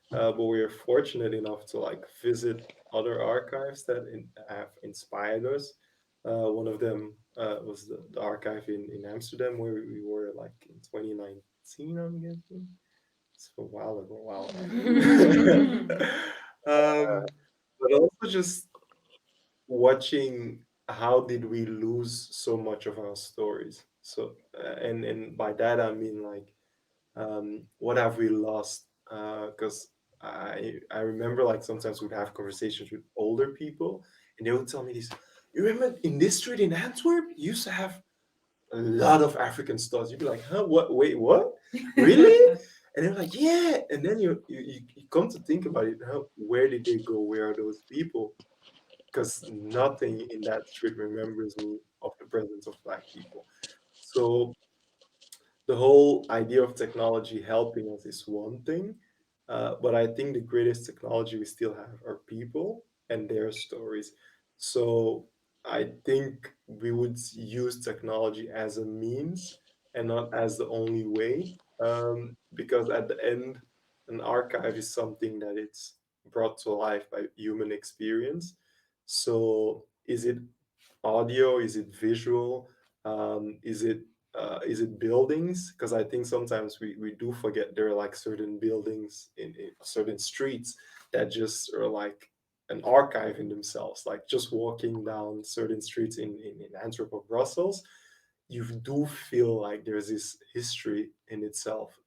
but we're fortunate enough to visit other archives that have inspired us. One of them was the archive in Amsterdam, where we were in 2019, I'm guessing. It's a while ago. Wow. But also just watching how did we lose so much of our stories. So and by that I mean what have we lost? Because I remember sometimes we'd have conversations with older people and they would tell me this. You remember in this street in Antwerp, you used to have a lot of African stores. You'd be like, huh? What? Wait, what? Really? And they're like, yeah. And then you come to think about it. Where did they go? Where are those people? Because nothing in that street remembers me of the presence of Black people. So the whole idea of technology helping us is one thing, but I think the greatest technology we still have are people and their stories. So I think we would use technology as a means and not as the only way, because at the end, an archive is something that it's brought to life by human experience. So is it audio? Is it visual? Is it buildings? Because I think sometimes we do forget there are certain buildings in certain streets that just are an archive in themselves. Just walking down certain streets in Antwerp or Brussels, you do feel like there's this history in itself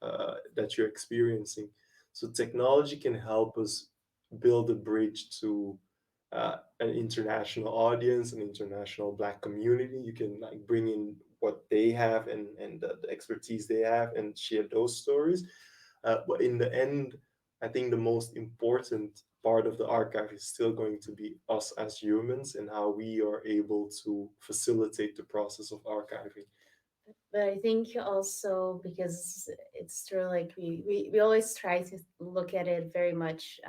that you're experiencing. So technology can help us build a bridge to an international audience, an international Black community. You can like bring in what they have and the expertise they have and share those stories. But in the end, I think the most important part of the archive is still going to be us as humans and how we are able to facilitate the process of archiving. But I think also because it's true, like we always try to look at it very much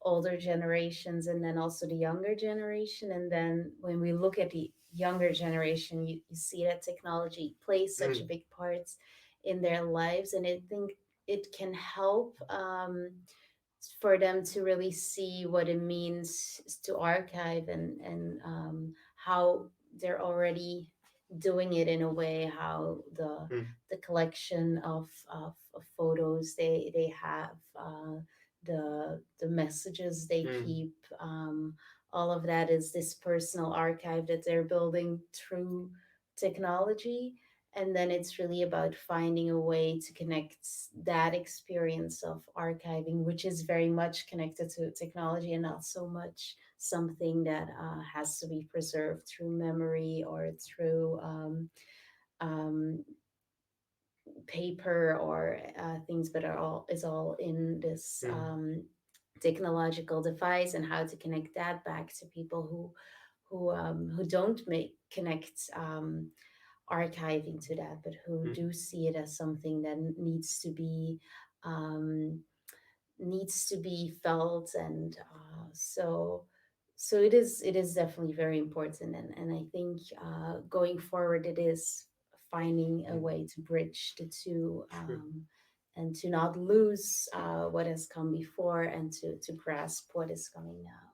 older generations and then also the younger generation. And then when we look at the younger generation, you see that technology plays such a big part in their lives. And I think it can help for them to really see what it means to archive and how they're already doing it in a way, how the collection of photos they have, the messages they keep, all of that is this personal archive that they're building through technology. And then it's really about finding a way to connect that experience of archiving, which is very much connected to technology and not so much something that has to be preserved through memory or through um, paper or things, but is all in this technological device, and how to connect that back to people who don't connect archiving to that, but who do see it as something that um, needs to be felt. And so it is definitely very important. And I think going forward, it is finding a way to bridge the two, and to not lose what has come before, and to grasp what is coming now.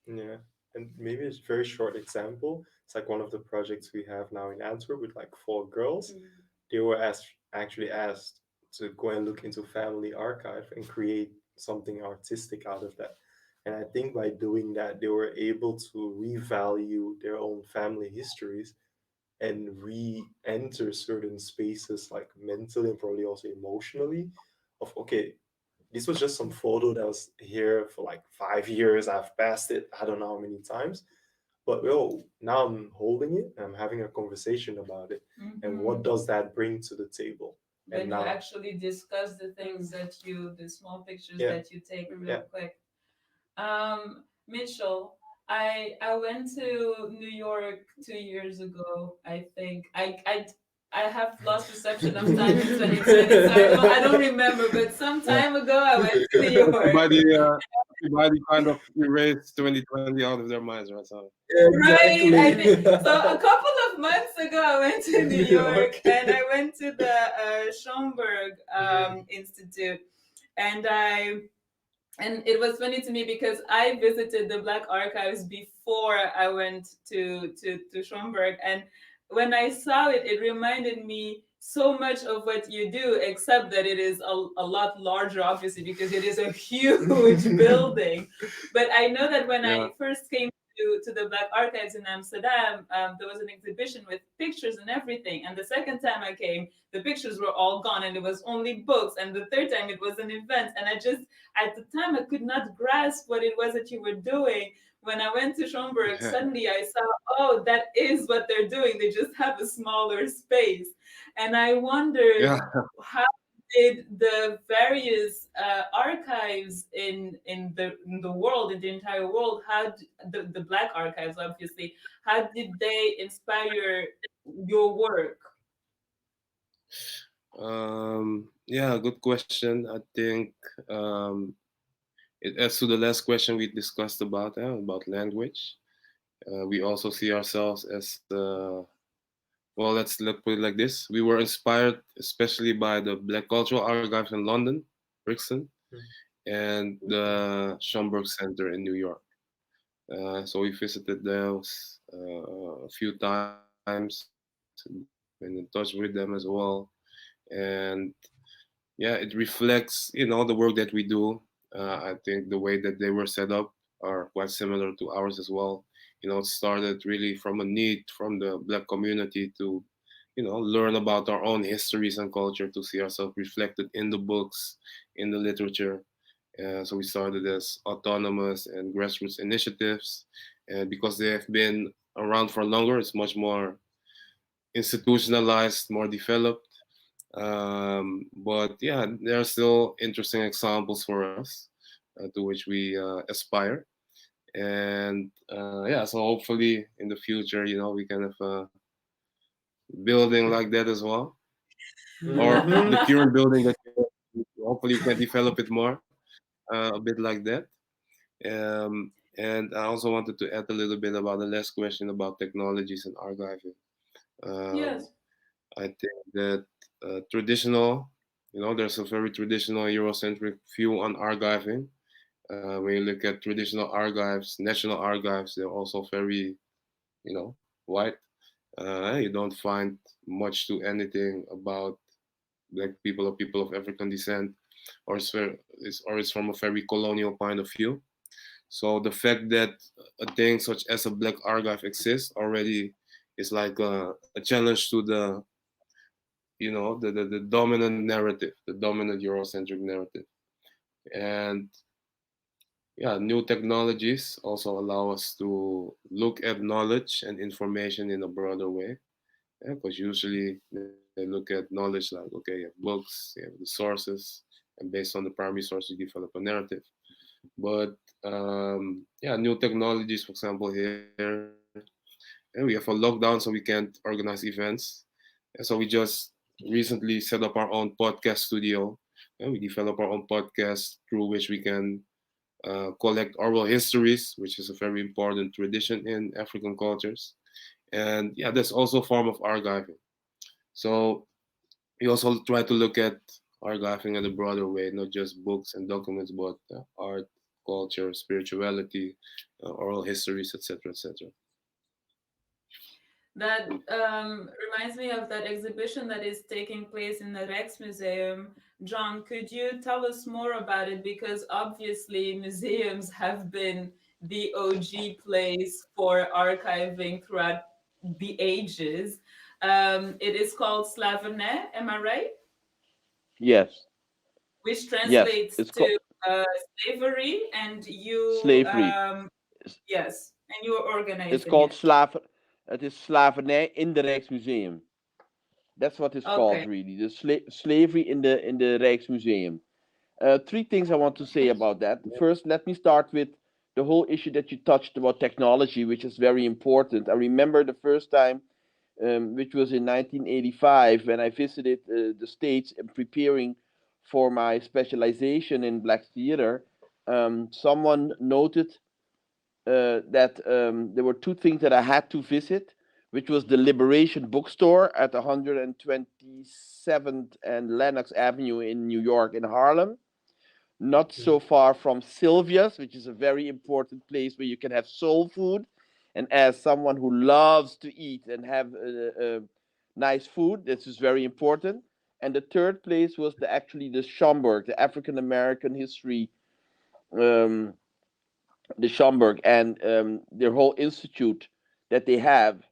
Yeah. And maybe a very short example. It's like one of the projects we have now in Antwerp with like 4 girls. They were actually asked to go and look into family archive and create something artistic out of that. And I think by doing that, they were able to revalue their own family histories and re-enter certain spaces, like mentally and probably also emotionally, of okay, this was just some photo that was here for like 5 years. I've passed it, I don't know how many times. But now I'm holding it and I'm having a conversation about it. And what does that bring to the table? When And you now, actually discuss the things the small pictures Yeah. that you take real quick. Mitchell, I went to New York 2 years ago. I think I have lost perception of time in 2020, so I don't remember. But some time ago, I went to New York. Everybody kind of erased 2020 out of their minds, right? So. Exactly. Right, I think so. A couple of months ago, I went to New York, and I went to the Schomburg Institute, and it was funny to me because I visited the Black Archives before I went to Schomburg, and when I saw it, it reminded me so much of what you do, except that it is a lot larger, obviously, because it is a huge building. But I know that when I first came to the Black Archives in Amsterdam, there was an exhibition with pictures and everything. And the second time I came, the pictures were all gone and it was only books. And the third time it was an event. And at the time, I could not grasp what it was that you were doing. When I went to Schomburg, suddenly I saw, oh, that is what they're doing. They just have a smaller space. And I wondered how did the various archives in the world, in the entire world, the Black archives, obviously, how did they inspire your work? Good question. I think it adds to the last question we discussed about language. We also see ourselves as let's put it like this. We were inspired especially by the Black Cultural Archives in London, Brixton, and the Schomburg Center in New York. So we visited those a few times, been in touch with them as well. And it reflects, the work that we do. I think the way that they were set up are quite similar to ours as well. It started really from a need from the Black community to learn about our own histories and culture, to see ourselves reflected in the books, in the literature. So we started as autonomous and grassroots initiatives, and because they have been around for longer, it's much more institutionalized, more developed. But yeah, there are still interesting examples for us to which we aspire. And yeah, so hopefully in the future, we can have a building like that as well, or the current building that hopefully we can develop it more, a bit like that. And I also wanted to add a little bit about the last question about technologies and archiving. Um, Yes. I think that traditional, there's a very traditional Eurocentric view on archiving. When you look at traditional archives, national archives, they're also very, white. You don't find much to anything about Black people or people of African descent, or it's from a very colonial point of view. So the fact that a thing such as a Black archive exists already is like a challenge to the dominant narrative, the dominant Eurocentric narrative. And yeah, new technologies also allow us to look at knowledge and information in a broader way. Because usually they look at knowledge like, okay, you have books, you have the sources, and based on the primary source, you develop a narrative. But yeah, new technologies, for example, here, and we have a lockdown, so we can't organize events. And so we just recently set up our own podcast studio, and we develop our own podcast through which we can collect oral histories, which is a very important tradition in African cultures. And yeah, that's also a form of archiving. So we also try to look at archiving in a broader way, not just books and documents, but art, culture, spirituality, oral histories, etc., etc. That reminds me of that exhibition that is taking place in the Rijksmuseum. John, could you tell us more about it? Because obviously, museums have been the OG place for archiving throughout the ages. It is called Slavernij, am I right? Yes, Which yes, translates it's called to slavery, and you, slavery. yes, and you were It's organizing called it. Het is slavernij in de Rijksmuseum. That's what it's called, Okay. really. The slavery in the Rijksmuseum. Three things I want to say about that. First, let me start with the whole issue that you touched about technology, which is very important. I remember the first time, which was in 1985, when I visited the States and preparing for my specialization in Black theater. Someone noted that there were two things that I had to visit, which was the Liberation Bookstore at 127th and Lenox Avenue in New York, in Harlem, not so far from Sylvia's, which is a very important place where you can have soul food. And as someone who loves to eat and have nice food, this is very important. And the third place was actually the Schomburg, the African American history, um, the Schomburg, and their whole institute that they have,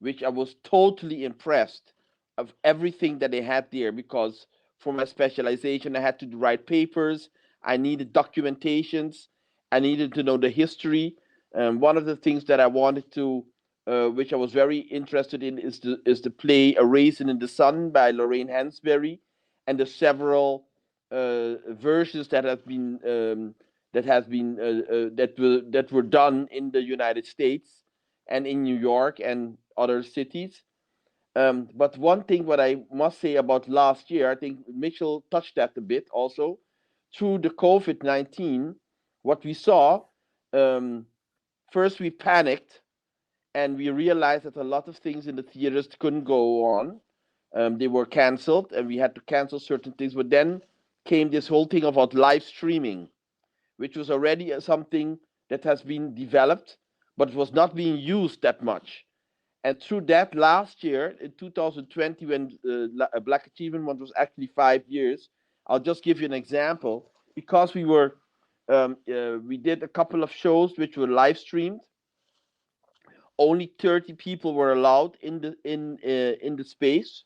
which I was totally impressed of everything that they had there, because for my specialization I had to write papers, I needed documentations, I needed to know the history. One of the things that I wanted to, which I was very interested in, is the play A Raisin in the Sun by Lorraine Hansberry, and the several versions that have been that were done in the United States and in New York and other cities. But one thing what I must say about last year, I think Mitchell touched that a bit also, through the COVID-19, what we saw, um, first we panicked and we realized that a lot of things in the theaters couldn't go on. They were canceled and we had to cancel certain things. But then came this whole thing about live streaming, which was already something that has been developed, but was not being used that much. And through that, last year in 2020, when Black Achievement Month was actually 5 years, I'll just give you an example. Because we did a couple of shows which were live streamed only 30 people were allowed in the space.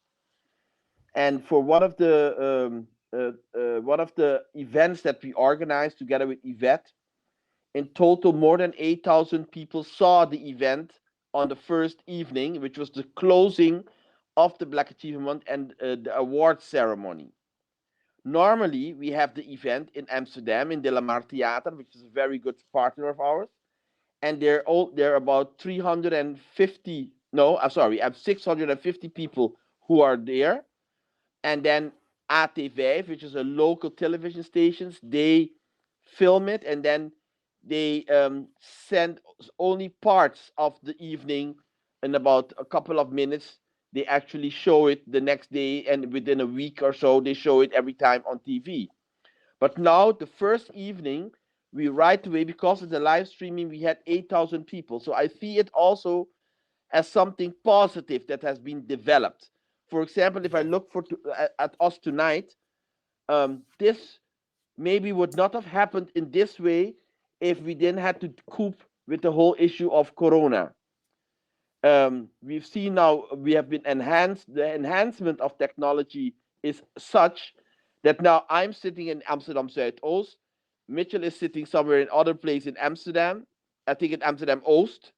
And for one of the events that we organized together with Yvette, in total more than 8,000 people saw the event on the first evening, which was the closing of the Black Achievement Month and the award ceremony. Normally, we have the event in Amsterdam in De La Mar Theater, which is a very good partner of ours. And they're about 350, no, I'm sorry, I have 650 people who are there. And then AT5, which is a local television station, they film it and then they send only parts of the evening. In about a couple of minutes, they actually show it the next day, and within a week or so, they show it every time on TV. But now, the first evening, we right away, because of the live streaming, we had 8,000 people. So I see it also as something positive that has been developed. For example, if I look at us tonight, this maybe would not have happened in this way if we didn't have to cope with the whole issue of Corona. We've seen now we have been enhanced. The enhancement of technology is such that now I'm sitting in Amsterdam Zuidoost. Mitchell is sitting somewhere in other place in Amsterdam. I think in Amsterdam Oost,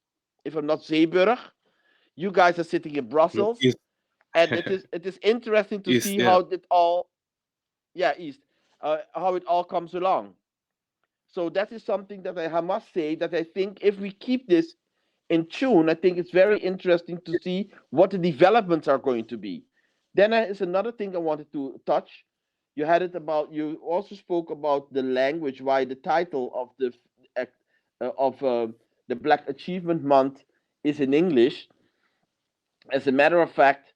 if I'm not Zeeburg. You guys are sitting in Brussels, East. and it is interesting to East, see yeah. how it all, East, how it all comes along. So that is something that I must say that I think if we keep this in tune, I think it's very interesting to see what the developments are going to be. Then is another thing I wanted to touch. You also spoke about the language, why the title of the Black Achievement Month is in English. As a matter of fact,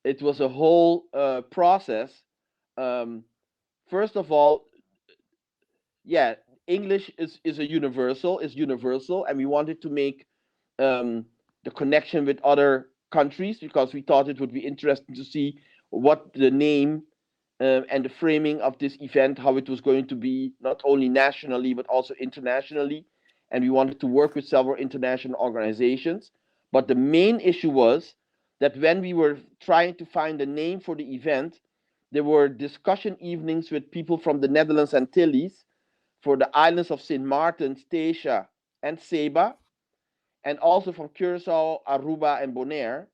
it was a whole process. First of all, English is universal, and we wanted to make the connection with other countries because we thought it would be interesting to see what the name and the framing of this event, how it was going to be, not only nationally but also internationally. And we wanted to work with several international organizations. But the main issue was that when we were trying to find a name for the event, there were discussion evenings with people from the Netherlands Antilles, for the islands of St. Martin, Statia, and Saba, and also from Curacao, Aruba, and Bonaire.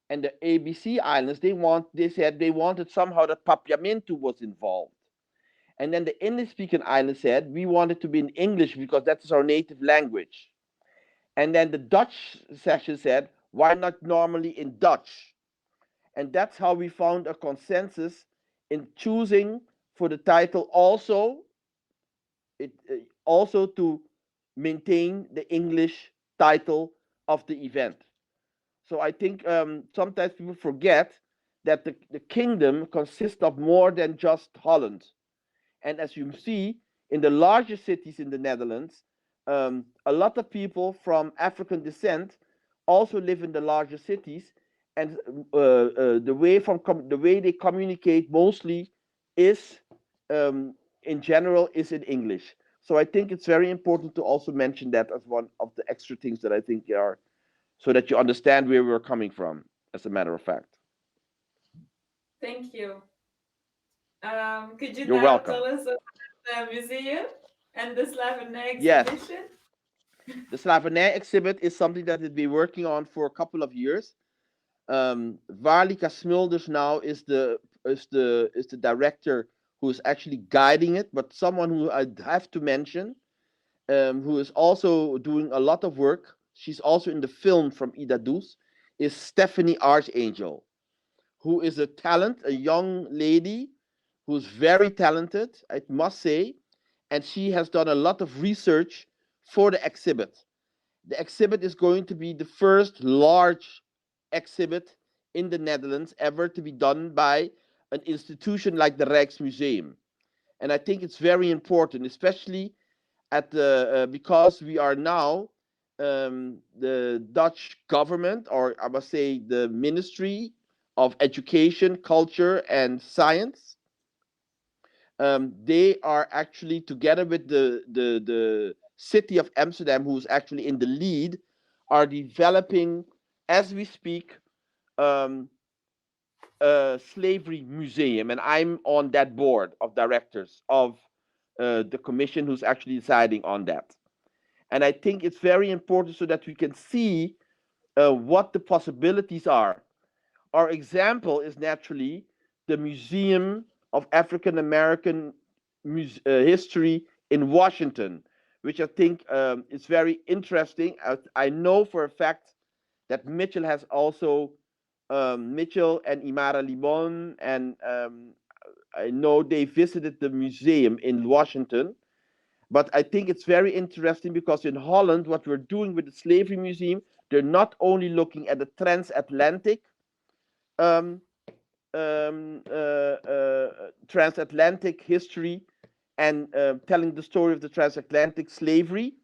And the ABC Islands, they said they wanted somehow that Papiamento was involved. And then the English-speaking islands said we wanted to be in English because that is our native language. And then the Dutch session said, why not normally in Dutch? And that's how we found a consensus in choosing for the title also to maintain the English title of the event. So I think sometimes people forget that the kingdom consists of more than just Holland. And as you see, in the larger cities in the Netherlands, a lot of people from African descent also live in the larger cities. And the way they communicate mostly is, in general, is in English. So I think it's very important to also mention that as one of the extra things that I think are, so that you understand where we're coming from, as a matter of fact. Thank you. Could you You're now welcome. tell us about the museum and the Slavernij Yes. exhibition? The Slavernij exhibit is something that we've been working on for a couple of years. Varlika Smulders now is the director who is actually guiding it, but someone who I have to mention, who is also doing a lot of work, she's also in the film from Ida Does, is Stephanie Archangel, who is a young lady who's very talented, I must say, and she has done a lot of research for the exhibit. The exhibit is going to be the first large exhibit in the Netherlands ever to be done by an institution like the Rijksmuseum. And I think it's very important, especially because we are now the Dutch government, or I must say the Ministry of Education, Culture, and Science. They are actually together with the city of Amsterdam, who's actually in the lead, are developing, as we speak, a slavery museum, and I'm on that board of directors of the commission who's actually deciding on that. And I think it's very important so that we can see what the possibilities are. Our example is naturally the Museum of African American History in Washington, which I think is very interesting. I know for a fact that Mitchell has also, Mitchell and Imara Limon, and I know they visited the museum in Washington. But I think it's very interesting because in Holland, what we're doing with the Slavery Museum, they're not only looking at the transatlantic transatlantic history and telling the story of the transatlantic slavery,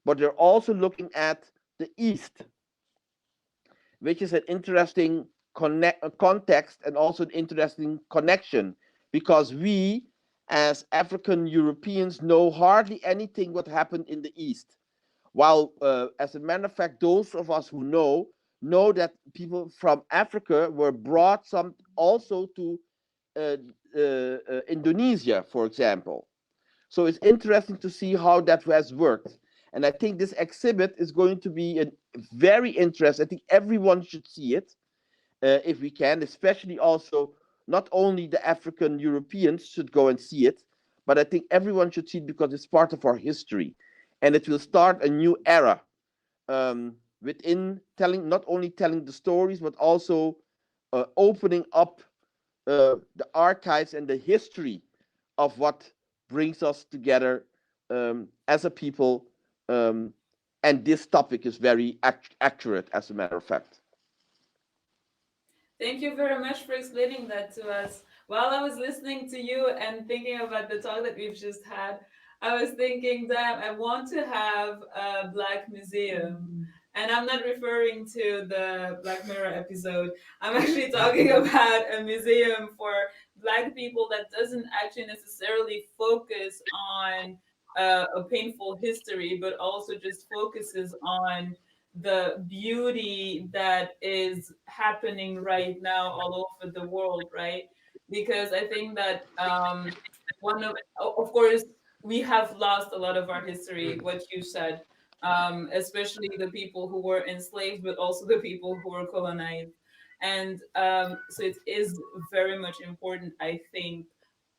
but they're also looking at the East, which is an interesting context and also an interesting connection, because we as African Europeans know hardly anything what happened in the East. While, as a matter of fact, those of us who know that people from Africa were brought some also to Indonesia, for example. So it's interesting to see how that has worked. And I think this exhibit is going to be very interesting. I think everyone should see it if we can, especially also not only the African Europeans should go and see it, but I think everyone should see it because it's part of our history. And it will start a new era within not only telling the stories, but also opening up the archives and the history of what brings us together as a people. And this topic is very accurate, as a matter of fact. Thank you very much for explaining that to us. While I was listening to you and thinking about the talk that we've just had, I was thinking that I want to have a Black museum. And I'm not referring to the Black Mirror episode. I'm actually talking about a museum for Black people that doesn't actually necessarily focus on a painful history, but also just focuses on the beauty that is happening right now all over the world, right? Because I think that of course, we have lost a lot of our history, what you said, especially the people who were enslaved, but also the people who were colonized. And so it is very much important, I think,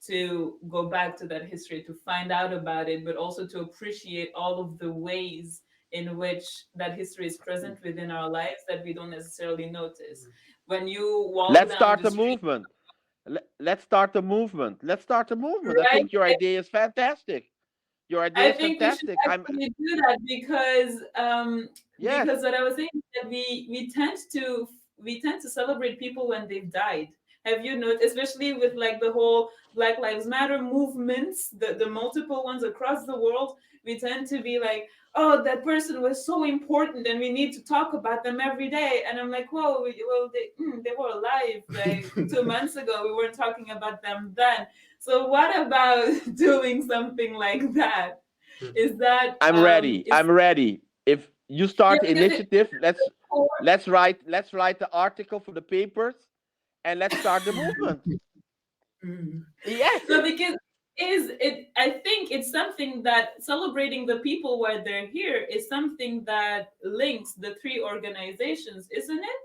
to go back to that history, to find out about it, but also to appreciate all of the ways in which that history is present within our lives that we don't necessarily notice. When you walk Let's down start the a street, movement. Let's start a movement. Let's start a movement. I right? think your idea is fantastic. Your idea I is think we should fantastic. actually do that because Yes. because what I was saying is that we tend to celebrate people when they've died. Have you noticed, especially with like the whole Black Lives Matter movements, the multiple ones across the world, we tend to be like, oh, that person was so important and we need to talk about them every day. And I'm like, whoa, well, they were alive like 2 months ago. We weren't talking about them then. So what about doing something like that? Is that I'm ready. I'm ready. If you start initiative, let's write the article for the papers and let's start the movement. Yes. So because I think it's something that celebrating the people while they're here is something that links the three organizations, isn't it?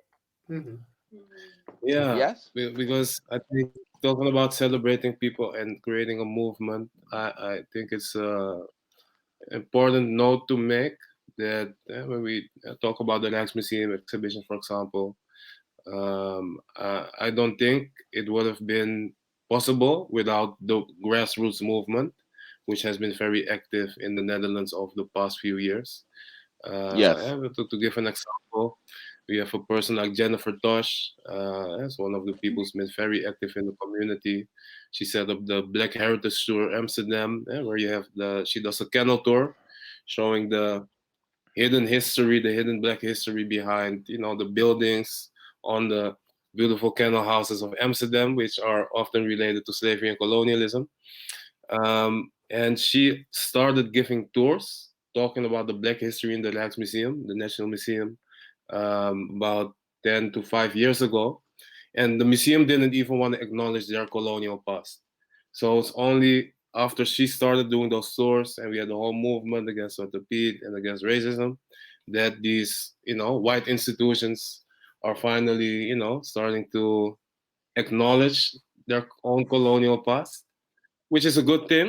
Yeah. Yes. Because I think talking about celebrating people and creating a movement, I think it's a important note to make that when we talk about the Rijksmuseum exhibition, for example, I don't think it would have been possible without the grassroots movement, which has been very active in the Netherlands over the past few years. Yes. To give an example, we have a person like Jennifer Tosh, as one of the people who's been very active in the community. She set up the Black Heritage Tour Amsterdam, where she does a kennel tour, showing the hidden history, the hidden Black history behind, the buildings on the beautiful kennel houses of Amsterdam, which are often related to slavery and colonialism. And she started giving tours talking about the Black History in the Rijksmuseum, the National Museum, about 10 to 5 years ago. And the museum didn't even want to acknowledge their colonial past. So it's only after she started doing those tours and we had the whole movement against Zwarte and against racism that these, white institutions are finally, starting to acknowledge their own colonial past, which is a good thing.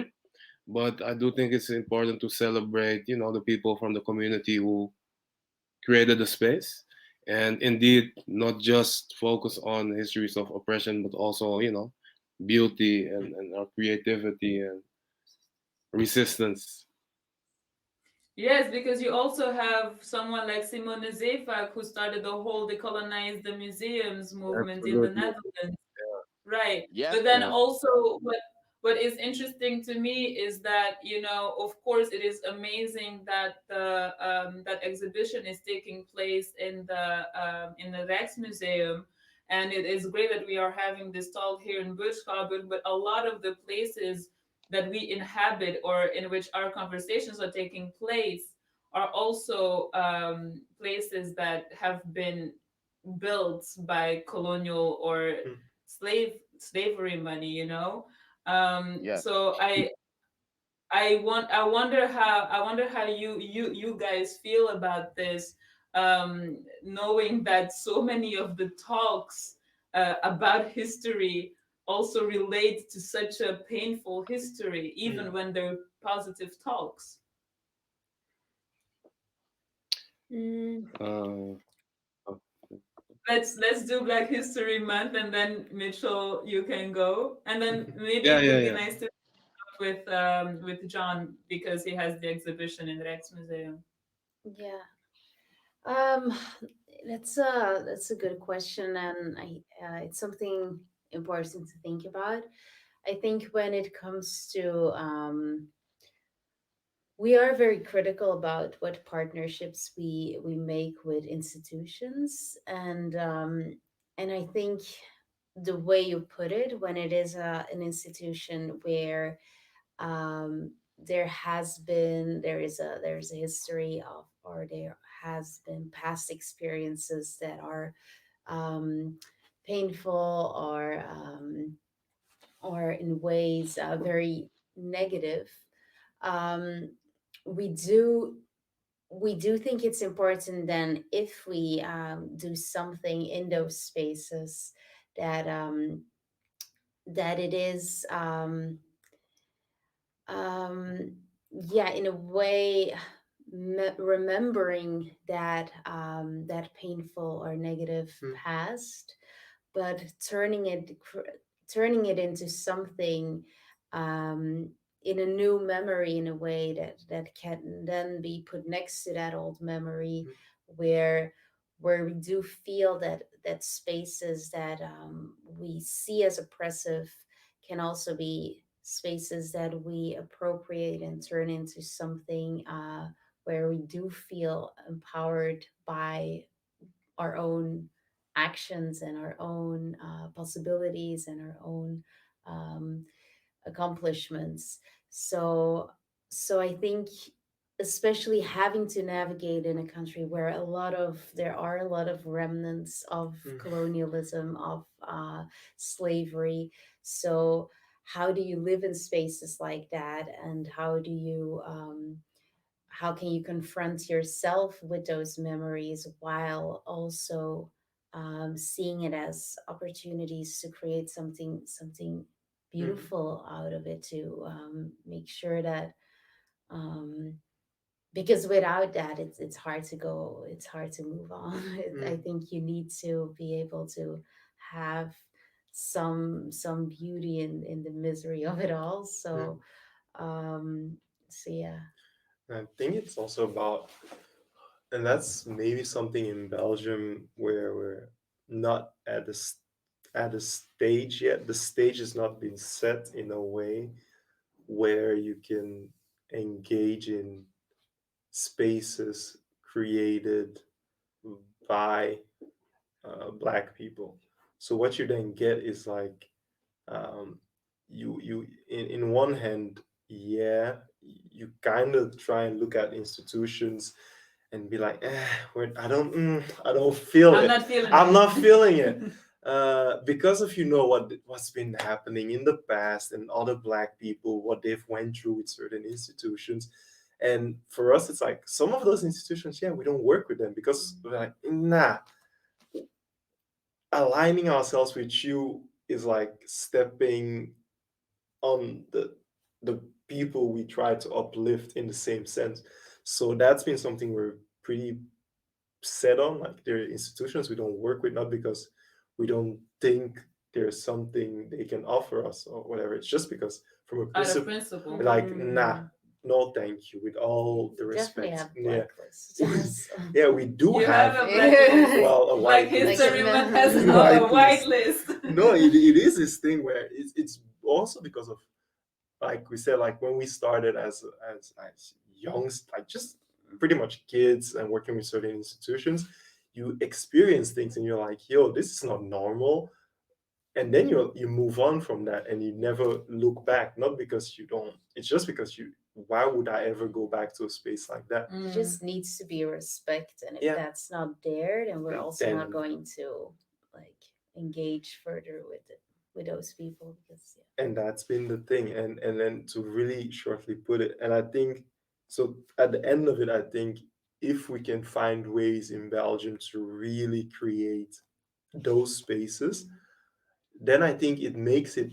But I do think it's important to celebrate, the people from the community who created the space, and indeed not just focus on histories of oppression, but also, beauty and our creativity and resistance. Yes, because you also have someone like Simone Zeefuik who started the whole decolonize the museums movement in the Absolutely. Netherlands. Right. Yeah. But then Yeah. also what is interesting to me is that, of course it is amazing that the that exhibition is taking place in the Rijksmuseum. And it is great that we are having this talk here in Buurschouwburg, but a lot of the places that we inhabit or in which our conversations are taking place are also places that have been built by colonial or slavery money, Yeah. so I wonder how you guys feel about this, knowing that so many of the talks about history also relate to such a painful history, even when they're positive talks. Mm, Uh, Let's do Black History Month, and then Mitchell, you can go, and then maybe yeah, it yeah, would be yeah. nice to talk with John because he has the exhibition in the Rijksmuseum. yeah. Um, that's a good question, and it's something important to think about. I think when it comes to we are very critical about what partnerships we make with institutions, and I think the way you put it, when it is an institution where there is a history of, or there has been past experiences that are um, painful, or in ways very negative. um, we do we do think it's important then, if we do something in those spaces, that that it is yeah, in a way, remembering that painful or negative past, but turning it into something, in a new memory, in a way that can then be put next to that old memory, where we do feel that spaces that we see as oppressive can also be spaces that we appropriate and turn into something, where we do feel empowered by our own actions and our own possibilities and our own um, accomplishments. So I think, especially having to navigate in a country where there are a lot of remnants of colonialism, of slavery. So how do you live in spaces like that, and how can you confront yourself with those memories, while also seeing it as opportunities to create something beautiful out of it, to make sure that, because without that, it's hard to move on. I think you need to be able to have some beauty in the misery of it all. So yeah. I think it's also about, and that's maybe something in Belgium where we're not at a stage yet. The stage has not been set in a way where you can engage in spaces created by Black people. So what you then get is like, you in one hand, yeah, you kind of try and look at institutions and be like, I don't feel I'm it. not feeling I'm it. not feeling it. Because of what's been happening in the past and other Black people, what they've went through with certain institutions. And for us, it's like some of those institutions, we don't work with them because we're like, nah, aligning ourselves with you is like stepping on the people we try to uplift in the same sense. So that's been something we're pretty set on. Like, there are institutions we don't work with, not because we don't think there's something they can offer us or whatever. It's just because from a Out of principle, principle. like, nah, no, thank you. With all the Definitely respect, have blacklists. yeah, we do You have, have a blacklist. well, a Black white list. History Month has a White white list. list. No, it is this thing where it's also because of, like we said, like when we started as youngs, like just pretty much kids and working with certain institutions, you experience things and you're like, yo, this is not normal. And then you move on from that and you never look back, not because you don't, it's just because why would I ever go back to a space like that? It just needs to be respect, and if Yeah. that's not there, then we're also not Then- going to like engage further with those people, because And that's been the thing. And then to really shortly put it, and I think, so at the end of it, I think if we can find ways in Belgium to really create those spaces, then I think it makes it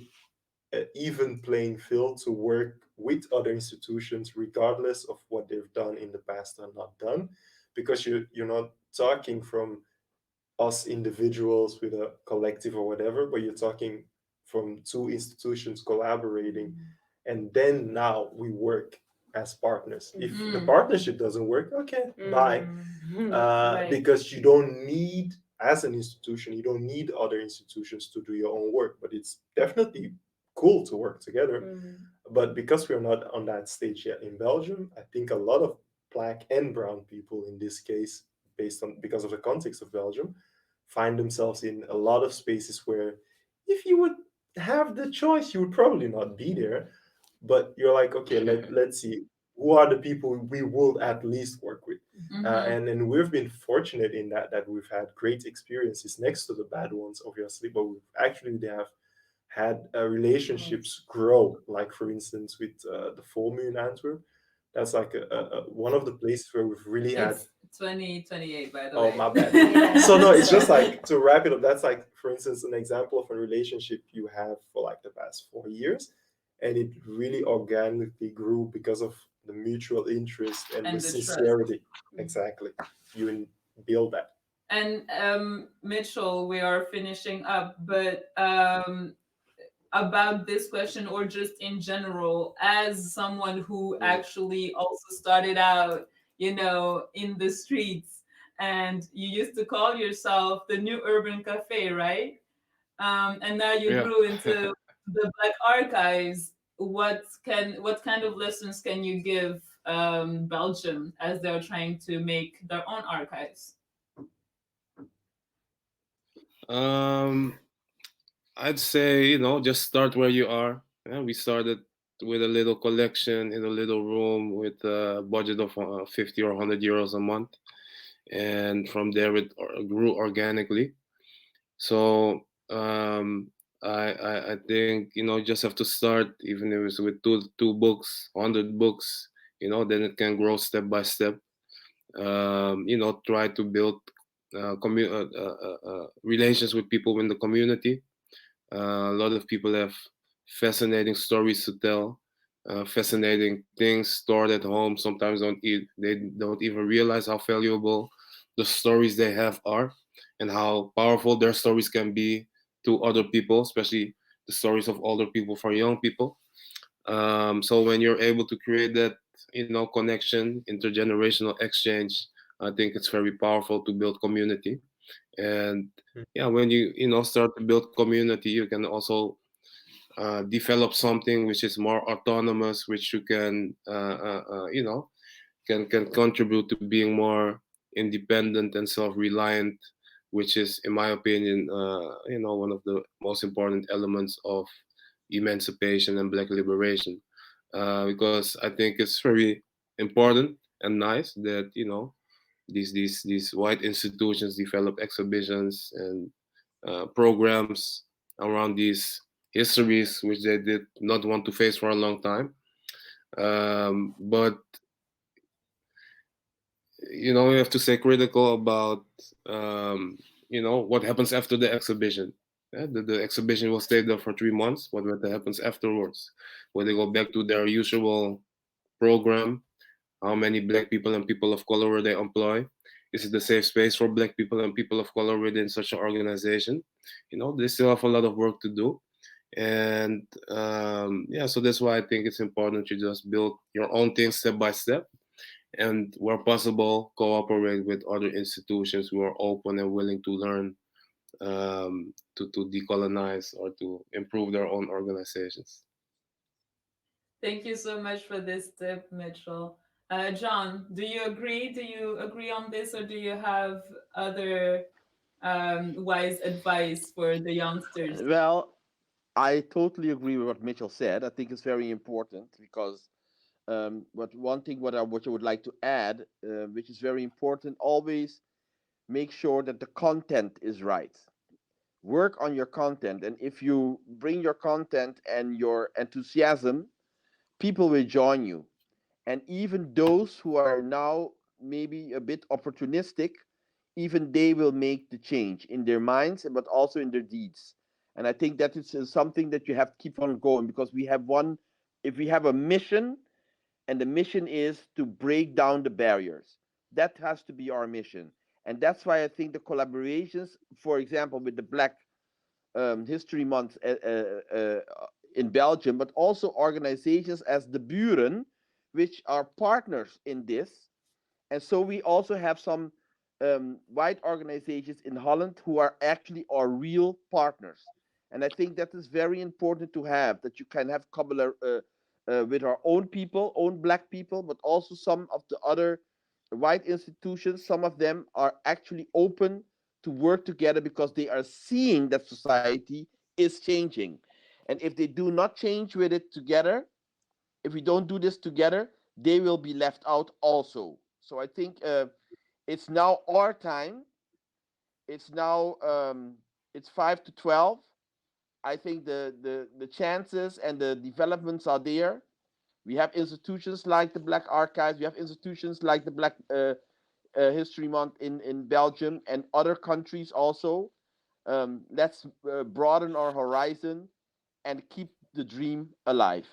an even playing field to work with other institutions, regardless of what they've done in the past or not done, because you're not talking from us individuals with a collective or whatever, but you're talking from two institutions collaborating, and then now we work as partners. If the partnership doesn't work, okay, bye. Right. Because you don't need, as an institution, you don't need other institutions to do your own work, but it's definitely cool to work together. But because we're not on that stage yet in Belgium, I think a lot of Black and brown people in this case, because of the context of Belgium, find themselves in a lot of spaces where if you would have the choice, you would probably not be there. But you're like, okay, let's see, who are the people we will at least work with? And we've been fortunate in that we've had great experiences next to the bad ones, obviously, but they have had relationships grow. Like, for instance, with the FOMU in Antwerp, that's like one of the places where we've really had. It's 2028, by the Oh, way. my bad. Yeah. So no, it's just like, to wrap it up, that's like, for instance, an example of a relationship you have for like the past 4 years, and it really organically grew because of the mutual interest and And the the trust. sincerity. Exactly. You build that. And Mitchell, we are finishing up, but about this question, or just in general, as someone who actually also started out, in the streets, and you used to call yourself the new urban cafe, right? And now you Yeah. grew into the Black Archives. What kind of lessons can you give Belgium as they're trying to make their own archives? I'd say, just start where you are. Yeah, we started with a little collection in a little room with a budget of 50 or 100 euros a month. And from there, it grew organically. So I think, just have to start, even if it's with two books, 100 books, then it can grow step by step. Try to build relations with people in the community. A lot of people have fascinating stories to tell, fascinating things stored at home. Sometimes they don't even realize how valuable the stories they have are, and how powerful their stories can be to other people, especially the stories of older people for young people. So when you're able to create that, connection, intergenerational exchange, I think it's very powerful to build community. And yeah, when you start to build community, you can also develop something which is more autonomous, which you can can contribute to being more independent and self-reliant, which is, in my opinion, one of the most important elements of emancipation and Black liberation. because I think it's very important and nice that these white institutions develop exhibitions and programs around these histories which they did not want to face for a long time. But we have to stay critical about what happens after the exhibition. Yeah, the exhibition will stay there for 3 months. What happens afterwards? Will they go back to their usual program? How many Black people and people of color will they employ? Is it a safe space for Black people and people of color within such an organization? They still have a lot of work to do. And so that's why I think it's important to just build your own thing step by step, and where possible, cooperate with other institutions who are open and willing to learn, to decolonize or to improve their own organizations. Thank you so much for this tip, Mitchell. John, do you agree? Do you agree on this, or do you have other wise advice for the youngsters? Well, I totally agree with what Mitchell said. I think it's very important because but one thing what I would like to add, which is very important, always make sure that the content is right. Work on your content, and if you bring your content and your enthusiasm, people will join you. And even those who are now maybe a bit opportunistic, even they will make the change in their minds, but also in their deeds. And I think that is something that you have to keep on going, because if we have a mission, and the mission is to break down the barriers, that has to be our mission. And that's why I think the collaborations, for example, with the Black History Month in Belgium, but also organizations as deBuren, which are partners in this. And so we also have some white organizations in Holland who are actually our real partners. And I think that is very important to have, that you can have with our own people, own Black people, but also some of the other white institutions. Some of them are actually open to work together because they are seeing that society is changing. And if they do not change with it together, if we don't do this together, they will be left out also. So I think it's now our time. It's now it's 5 to 12. I think the chances and the developments are there. We have institutions like the Black Archives. We have institutions like the Black History Month in Belgium and other countries also. Let's broaden our horizon and keep the dream alive.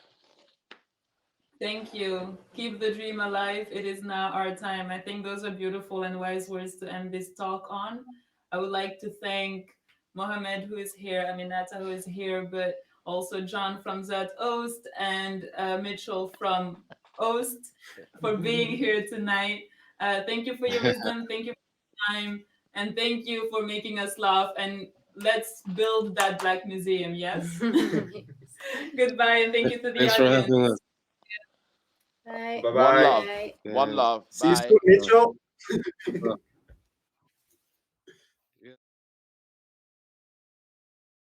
Thank you. Keep the dream alive. It is now our time. I think those are beautiful and wise words to end this talk on. I would like to thank Mohamed, who is here, Aminata, who is here, but also John from Zuidoost and Mitchell from Oost for being here tonight. Thank you for your wisdom. Thank you for your time. And thank you for making us laugh. And let's build that Black Museum, yes? Goodbye, and thank you to the Thanks for audience. having us. Bye. Bye One bye. love. Yeah. One love. See you Bye. soon, Mitchell.